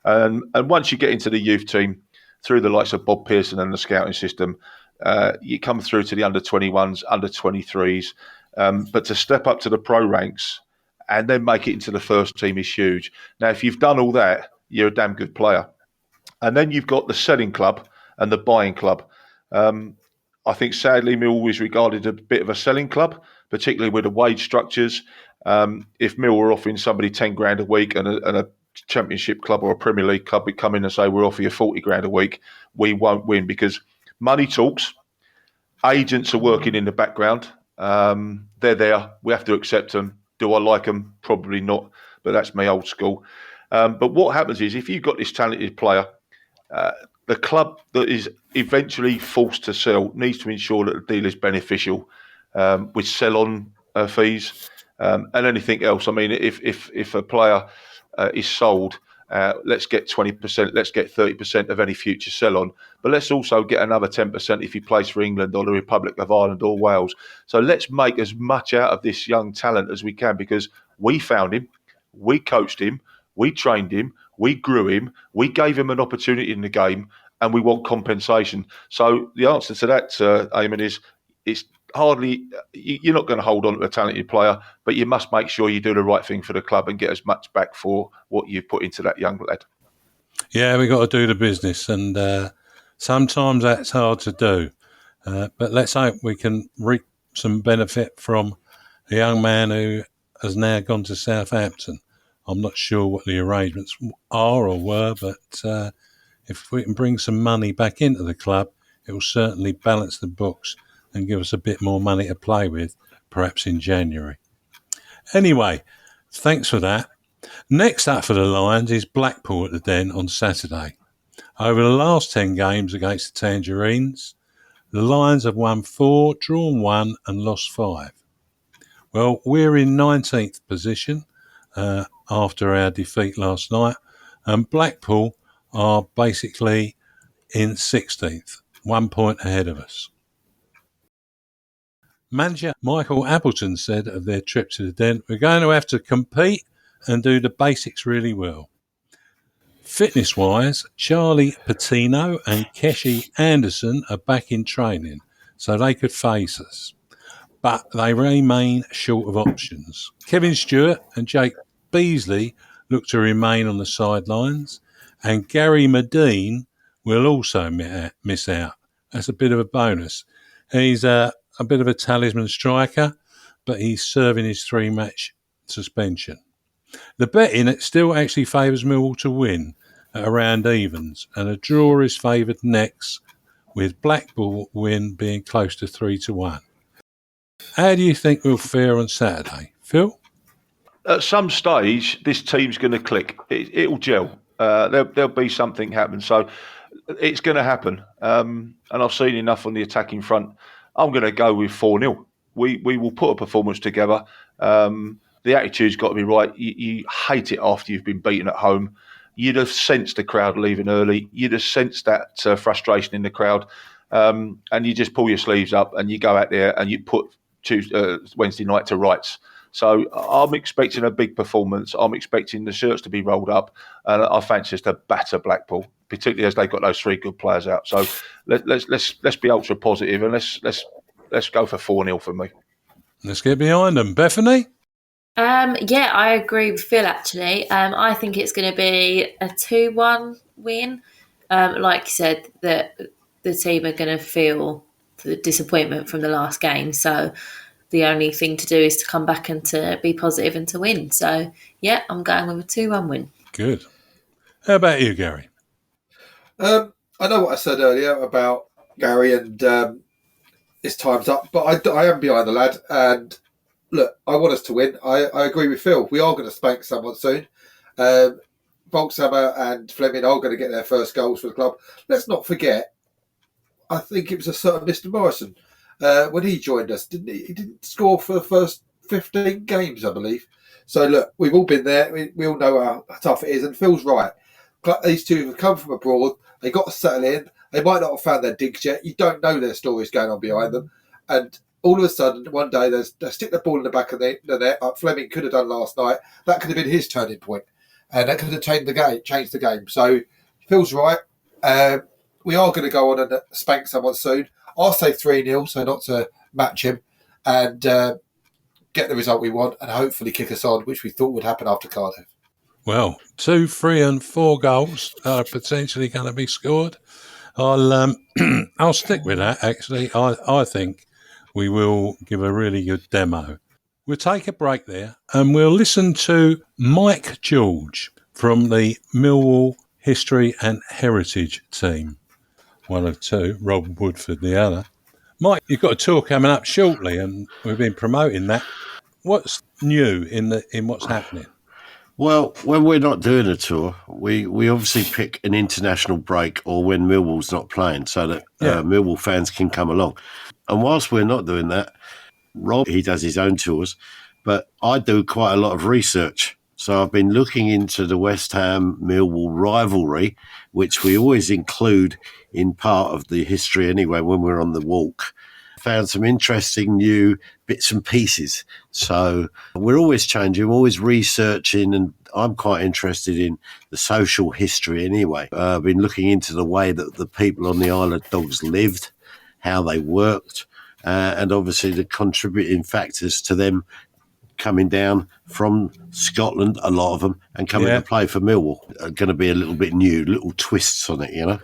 And once you get into the youth team, through the likes of Bob Pearson and the scouting system, you come through to the under-21s, under-23s. But to step up to the pro ranks and then make it into the first team is huge. Now, if you've done all that, you're a damn good player. And then you've got the selling club and the buying club. I think, sadly, Mill is regarded a bit of a selling club, particularly with the wage structures. If Mill were offering somebody 10 grand a week and a Championship club or a Premier League club would come in and say, we'll offer you 40 grand a week, we won't win, because money talks. Agents are working in the background. They're there. We have to accept them. Do I like them? Probably not, but that's my old school. But what happens is, if you've got this talented player, the club that is eventually forced to sell needs to ensure that the deal is beneficial, with sell-on fees and anything else. I mean, if a player is sold, let's get 20%, let's get 30% of any future sell-on, but let's also get another 10% if he plays for England or the Republic of Ireland or Wales. So let's make as much out of this young talent as we can, because we found him, we coached him, we trained him, we grew him, we gave him an opportunity in the game, and we want compensation. So the answer to that, Eamonn, is it's hardly, you're not going to hold on to a talented player, but you must make sure you do the right thing for the club and get as much back for what you've put into that young lad. Yeah, we got to do the business, and sometimes that's hard to do. But let's hope we can reap some benefit from a young man who has now gone to Southampton. I'm not sure what the arrangements are or were, but if we can bring some money back into the club, it will certainly balance the books and give us a bit more money to play with, perhaps in January. Anyway, thanks for that. Next up for the Lions is Blackpool at the Den on Saturday. Over the last 10 games against the Tangerines, the Lions have won 4, drawn 1 and lost 5. Well, we're in 19th position after our defeat last night, and Blackpool are basically in 16th, 1 point ahead of us. Manager Michael Appleton said of their trip to the Den, we're going to have to compete and do the basics really well. Fitness-wise, Charlie Patino and Keshi Anderson are back in training, so they could face us. But they remain short of options. Kevin Stewart and Jake Beasley look to remain on the sidelines, and Gary Medine will also miss out. That's a bit of a bonus. He's a bit of a talisman striker, but he's serving his 3-match suspension. The betting, it still actually favours Millwall to win at around evens, and a draw is favoured next, with Blackpool win being close to 3-1. How do you think we'll fare on Saturday, Phil? At some stage, this team's going to click. It'll gel. There'll be something happen. So it's going to happen. And I've seen enough on the attacking front. I'm going to go with 4-0. We will put a performance together. The attitude's got to be right. You hate it after you've been beaten at home. You'd have sensed the crowd leaving early. You'd have sensed that frustration in the crowd. And you just pull your sleeves up and you go out there and you put Wednesday night to rights. So I'm expecting a big performance. I'm expecting the shirts to be rolled up, and I fancy us to batter Blackpool, particularly as they've got those 3 good players out. So let's be ultra positive, and let's go for 4-0 for me. Let's get behind them, Bethany. Yeah, I agree with Phil. Actually, I think it's going to be a 2-1 win. Like you said, that the team are going to feel the disappointment from the last game, so the only thing to do is to come back and to be positive and to win. So, yeah, I'm going with a 2-1 win. Good. How about you, Gary? I know what I said earlier about Gary and his time's up, but I am behind the lad. And look, I want us to win. I agree with Phil. We are going to spank someone soon. Bolksammer and Fleming are going to get their first goals for the club. Let's not forget, I think it was a certain Mr. Morrison. When he joined us, didn't he? He didn't score for the first 15 games, I believe. So, look, we've all been there. We all know how tough it is. And Phil's right. These two have come from abroad. They got to settle in. They might not have found their digs yet. You don't know their stories going on behind them. And all of a sudden, one day, they stick the ball in the back of the net, like Fleming could have done last night. That could have been his turning point. and that could have changed the game. So Phil's right. We are going to go on and spank someone soon. I'll say 3-0, so not to match him, and get the result we want, and hopefully kick us on, which we thought would happen after Cardiff. Well, 2, 3 and 4 goals are potentially going to be scored. I'll stick with that, actually. I think we will give a really good demo. We'll take a break there and we'll listen to Mike George from the Millwall History and Heritage team. One of two, Rob Woodford the other. Mike, you've got a tour coming up shortly and we've been promoting that. What's new in what's happening? Well, when we're not doing a tour, we obviously pick an international break or when Millwall's not playing so that Millwall fans can come along. And whilst we're not doing that, Rob, he does his own tours, but I do quite a lot of research. So I've been looking into the West Ham Millwall rivalry, which we always include in part of the history anyway when we're on the walk. Found some interesting new bits and pieces. So we're always changing, always researching, and I'm quite interested in the social history anyway. I've been looking into the way that the people on the Isle of Dogs lived, how they worked, and obviously the contributing factors to them coming down from Scotland, a lot of them, and coming to play for Millwall. Are going to be a little bit new, little twists on it, you know.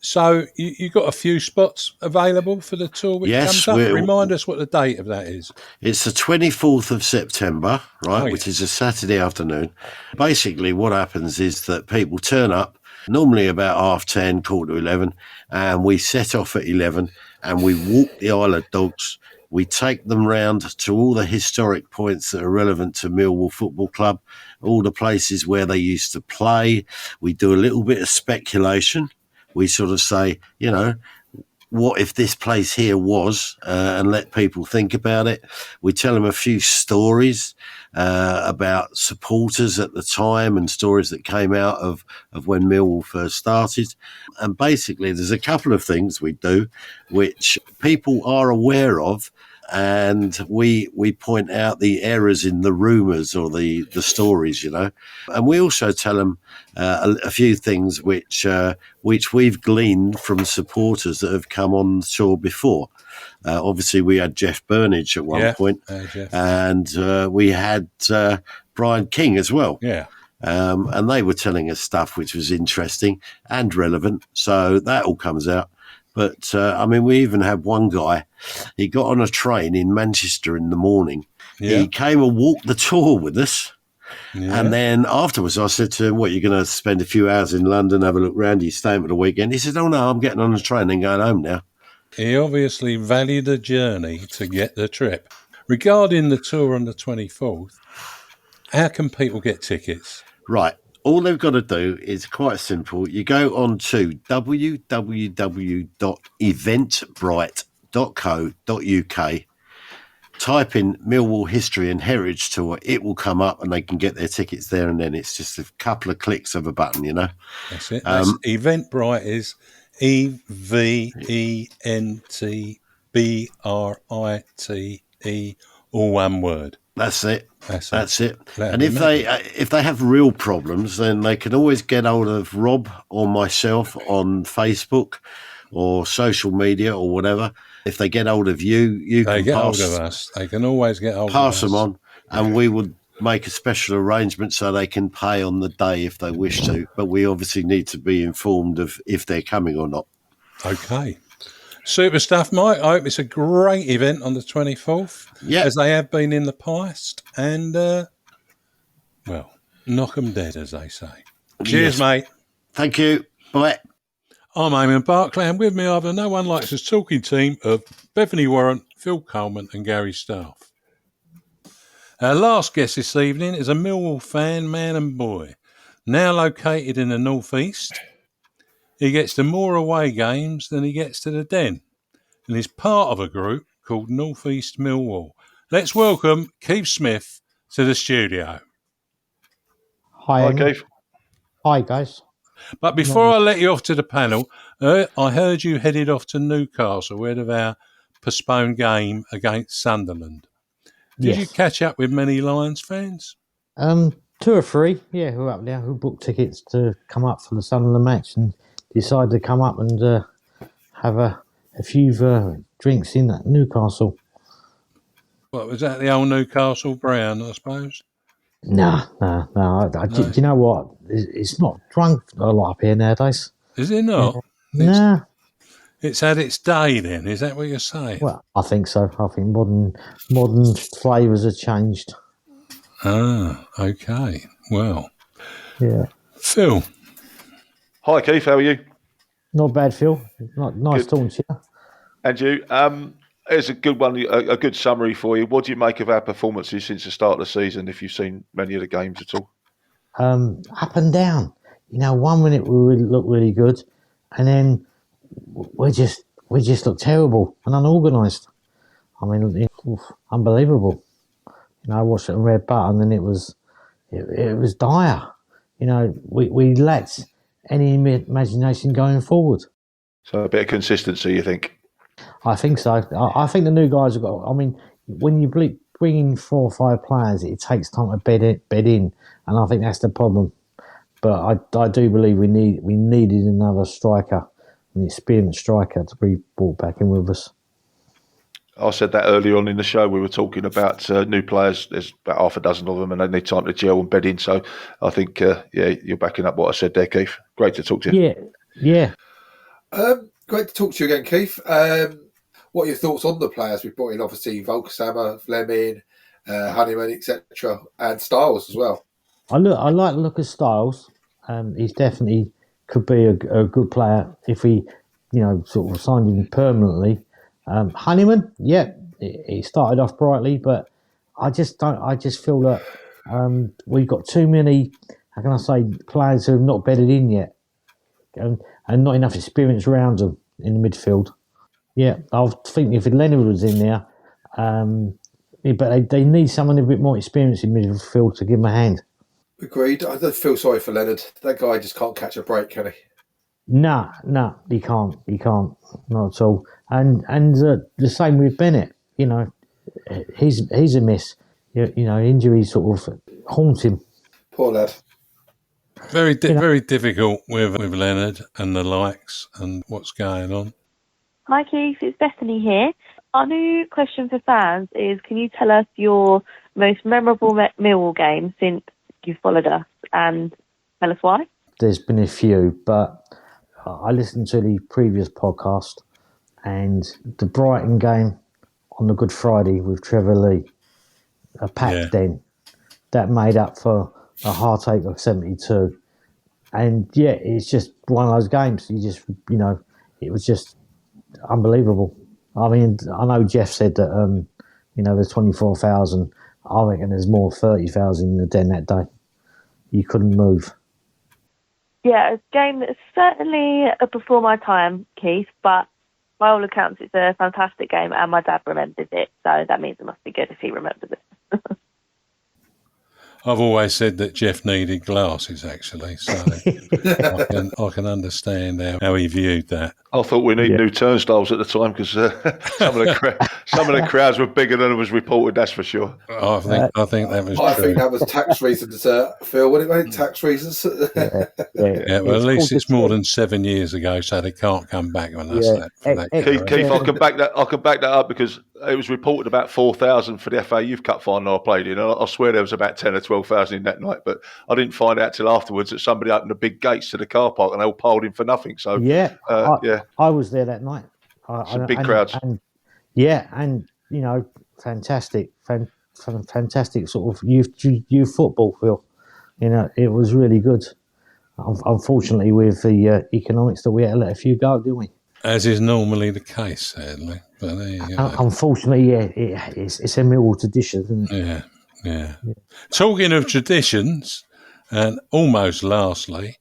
So you got a few spots available for the tour which comes up? Remind us what the date of that is. It's the 24th of September, right, which is a Saturday afternoon. Basically what happens is that people turn up, normally about 10:30, 11:15, and we set off at 11 and we walk the Isle of Dogs. We take them round to all the historic points that are relevant to Millwall Football Club, all the places where they used to play. We do a little bit of speculation. We sort of say, you know, what if this place here was, and let people think about it. We tell them a few stories about supporters at the time and stories that came out of when Millwall first started. And basically, there's a couple of things we do which people are aware of, and we point out the errors in the rumours or the stories, you know. And we also tell them a few things which we've gleaned from supporters that have come on the tour before. Obviously, we had Jeff Burnige at one point, and we had Brian King as well. Yeah. And they were telling us stuff which was interesting and relevant. So that all comes out. But, I mean, we even had one guy, he got on a train in Manchester in the morning. Yeah. He came and walked the tour with us. Yeah. And then afterwards I said to him, what, you're going to spend a few hours in London, have a look round, you staying for the weekend? He said, oh, no, I'm getting on a train and going home now. He obviously valued the journey to get the trip. Regarding the tour on the 24th, how can people get tickets? Right. All they've got to do is quite simple. You go on to www.eventbrite.co.uk, type in Millwall History and Heritage Tour. It will come up and they can get their tickets there and then. It's just a couple of clicks of a button, you know. That's it. Eventbrite is EVENTBRITE, all one word. That's it. That's it. And if they have real problems, then they can always get hold of Rob or myself on Facebook or social media or whatever. If they get hold of you can get hold of us. They can always get hold of us. Pass them on, and we would make a special arrangement so they can pay on the day if they wish to. But we obviously need to be informed of if they're coming or not. Okay. Super stuff, Mike. I hope it's a great event on the 24th, as they have been in the past. And, well, knock 'em dead, as they say. Cheers, mate. Thank you. Bye. I'm Eamonn Barclay, and with me I have the No One Likes Us talking team of Bethany Warren, Phil Coleman and Gary Staff. Our last guest this evening is a Millwall fan, man and boy, now located in the North East. He gets to more away games than he gets to the Den, and is part of a group called North East Millwall. Let's welcome Keith Smith to the studio. Hi, Keith. Hi, guys. But before I let you off to the panel, I heard you headed off to Newcastle ahead of our postponed game against Sunderland. Did you catch up with many Lions fans? To 2 or 3, who were up there, who booked tickets to come up for the Sunderland match and decided to come up and have a few drinks in Newcastle. What was that? The old Newcastle Brown, I suppose. No. Do you know what? It's not drunk a lot up here nowadays. Is it not? Nah. It's had its day then. Is that what you're saying? Well, I think so. I think modern flavours have changed. Ah, okay. Well. Yeah. Phil. Hi, Keith. How are you? Not bad, Phil. Nice talking to you. And you. It's a good one, a good summary for you. What do you make of our performances since the start of the season, if you've seen many of the games at all? Up and down. 1 minute we look really good, and then we just look terrible and unorganised. I mean, unbelievable. I watched it on Red Button, and it was dire. We lacked any imagination going forward. So a bit of consistency, you think? I think so. I think the new guys have got. I mean, when you bring in 4 or 5 players, it takes time to bed in, and I think that's the problem. But I do believe we needed another striker, an experienced striker, to be brought back in with us. I said that earlier on in the show. We were talking about new players. There's about half a dozen of them, and they need time to gel and bed in. So I think, you're backing up what I said there, Keith. Great to talk to you. Yeah. Great to talk to you again, Keith. What are your thoughts on the players we've brought in? Obviously, Volkshammer, Fleming, Honeyman, etc., and Styles as well. I like the look of Styles. He's definitely could be a good player if we, sort of signed him permanently. Honeyman, he started off brightly, but I just feel that we've got too many. How can I say, players who have not bedded in yet, and not enough experience around them in the midfield. Yeah, I think if Leonard was in there, but they need someone a bit more experienced in midfield to give them a hand. Agreed. I don't feel sorry for Leonard. That guy just can't catch a break, can he? No, he can't. Not at all. And the same with Bennett. He's a miss. Injuries sort of haunt him. Poor lad. Very difficult with Leonard and the likes and what's going on. Hi Keith, it's Bethany here. Our new question for fans is, can you tell us your most memorable Millwall game since you've followed us, and tell us why? There's been a few, but I listened to the previous podcast, and the Brighton game on the Good Friday with Trevor Lee, a packed den, that made up for a heartache of 72. And it's just one of those games. It was just unbelievable. I mean, I know Jeff said that, there's 24,000. I reckon there's more 30,000 in the den that day. You couldn't move. Yeah, a game that's certainly before my time, Keith, but by all accounts, it's a fantastic game, and my dad remembers it, so that means it must be good if he remembers it. I've always said that Jeff needed glasses, actually, so I can understand how he viewed that. I thought we needed new turnstiles at the time because some of the crowds were bigger than it was reported. That's for sure. I think that was true. I think that was tax reasons, Phil. What it made tax reasons? Well, at least it's more than 7 years ago, so they can't come back on us. Keith, I can back that up because it was reported about 4,000 for the FA Youth Cup final I played in. I swear there was about 10 or 12,000 in that night, but I didn't find out till afterwards that somebody opened the big gates to the car park and they all piled in for nothing. So I was there that night. Some big crowds. And fantastic sort of youth football, Phil. It was really good. Unfortunately, with the economics that we had to let a few go, didn't we? As is normally the case, sadly. But there you go. Unfortunately, it's a Millwall tradition, isn't it? Yeah. Talking of traditions, and almost lastly,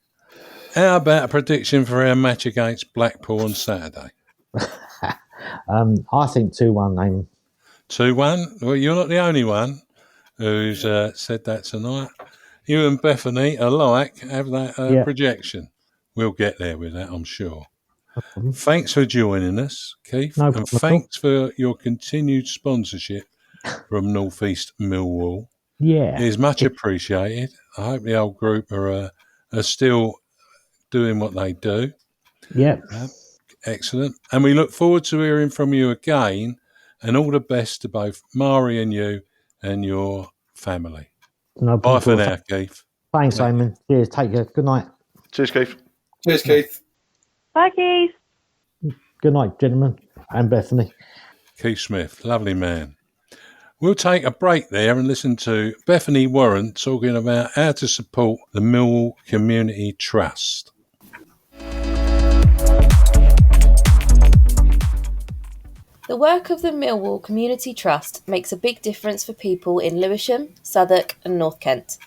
how about a prediction for our match against Blackpool on Saturday? I think 2-1, Eamonn. 2-1? Well, you're not the only one who's said that tonight. You and Bethany alike have that projection. We'll get there with that, I'm sure. Thanks for joining us, Keith. No and thanks for your continued sponsorship from North East Millwall. Yeah. is much appreciated. I hope the old group are still doing what they do. Yeah. Excellent. And we look forward to hearing from you again, and all the best to both Mari and you and your family. No Bye for problem. now, Keith. Thanks, Eamon. Cheers. Take care. Good night. Cheers, Keith. Cheers, Keith. Bye, Keith. Good night, gentlemen, and Bethany. Keith Smith, lovely man. We'll take a break there and listen to Bethany Warren talking about how to support the Millwall Community Trust. The work of the Millwall Community Trust makes a big difference for people in Lewisham, Southwark and North Kent.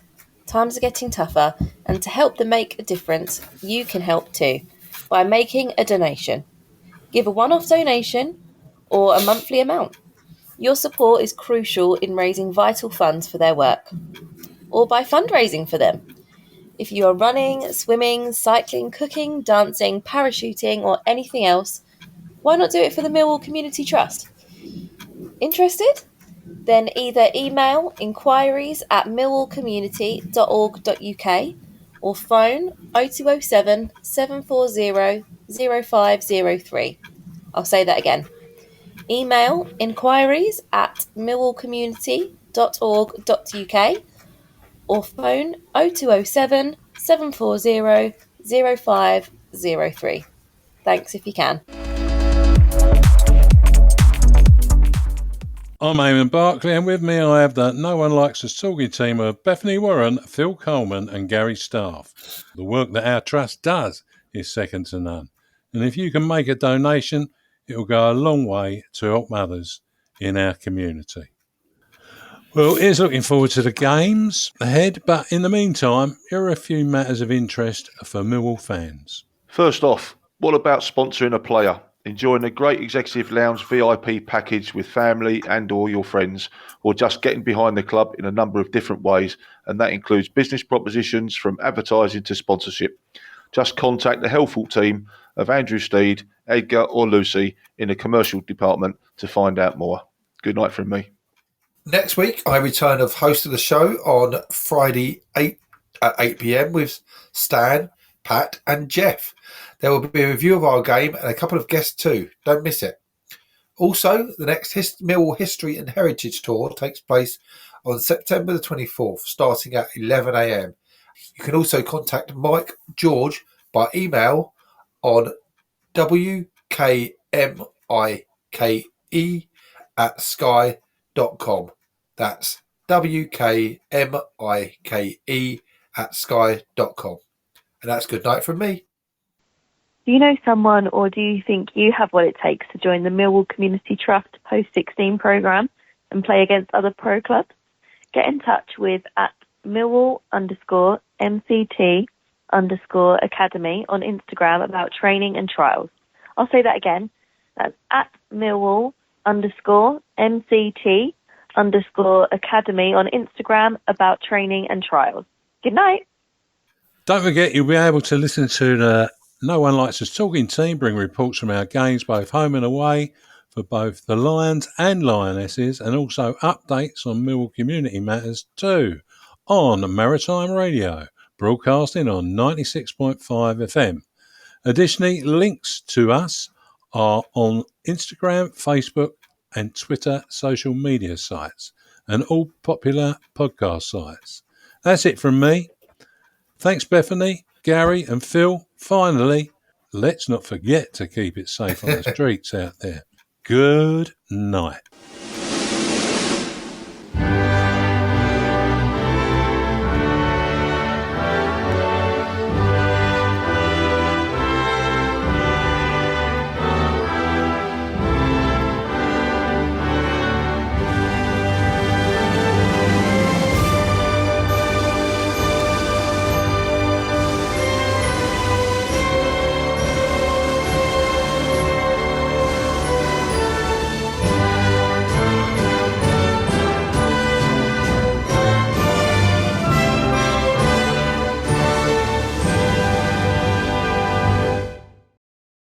Times are getting tougher, and to help them make a difference, you can help too, by making a donation. Give a one-off donation or a monthly amount. Your support is crucial in raising vital funds for their work, or by fundraising for them. If you are running, swimming, cycling, cooking, dancing, parachuting or anything else, why not do it for the Millwall Community Trust? Interested? Then either email inquiries@millwallcommunity.org.uk or phone 0207 740 0503. I'll say that again. Email inquiries@millwallcommunity.org.uk or phone 0207 740 0503. Thanks if you can. I'm Eamonn Barclay, and with me I have the No One Likes Us talking team of Bethany Warren, Phil Coleman and Gary Staff. The work that our trust does is second to none. And if you can make a donation, it will go a long way to help others in our community. Well, here's looking forward to the games ahead, but in the meantime, here are a few matters of interest for Millwall fans. First off, what about sponsoring a player? Enjoying a great executive lounge VIP package with family and or your friends, or just getting behind the club in a number of different ways, and that includes business propositions from advertising to sponsorship. Just contact the helpful team of Andrew Steed, Edgar or Lucy in the commercial department to find out more. Good night from me. Next week, I return of host of the show on Friday at 8 p.m. with Stan, Pat and Jeff. There will be a review of our game and a couple of guests too. Don't miss it. Also, the next Millwall History and Heritage Tour takes place on September the 24th, starting at 11 a.m. You can also contact Mike George by email on wkmike@sky.com. That's wkmike@sky.com. And that's good night from me. Do you know someone, or do you think you have what it takes to join the Millwall Community Trust Post-16 programme and play against other pro clubs? Get in touch with @Millwall_MCT_Academy on Instagram about training and trials. I'll say that again. That's @Millwall_MCT_Academy on Instagram about training and trials. Good night. Don't forget, you'll be able to listen to the No One Likes Us talking team bring reports from our games both home and away for both the Lions and Lionesses, and also updates on Millwall community matters too on Maritime Radio, broadcasting on 96.5 FM. Additionally, links to us are on Instagram, Facebook and Twitter social media sites and all popular podcast sites. That's it from me. Thanks, Bethany, Gary and Phil. Finally, let's not forget to keep it safe on the streets out there. Good night.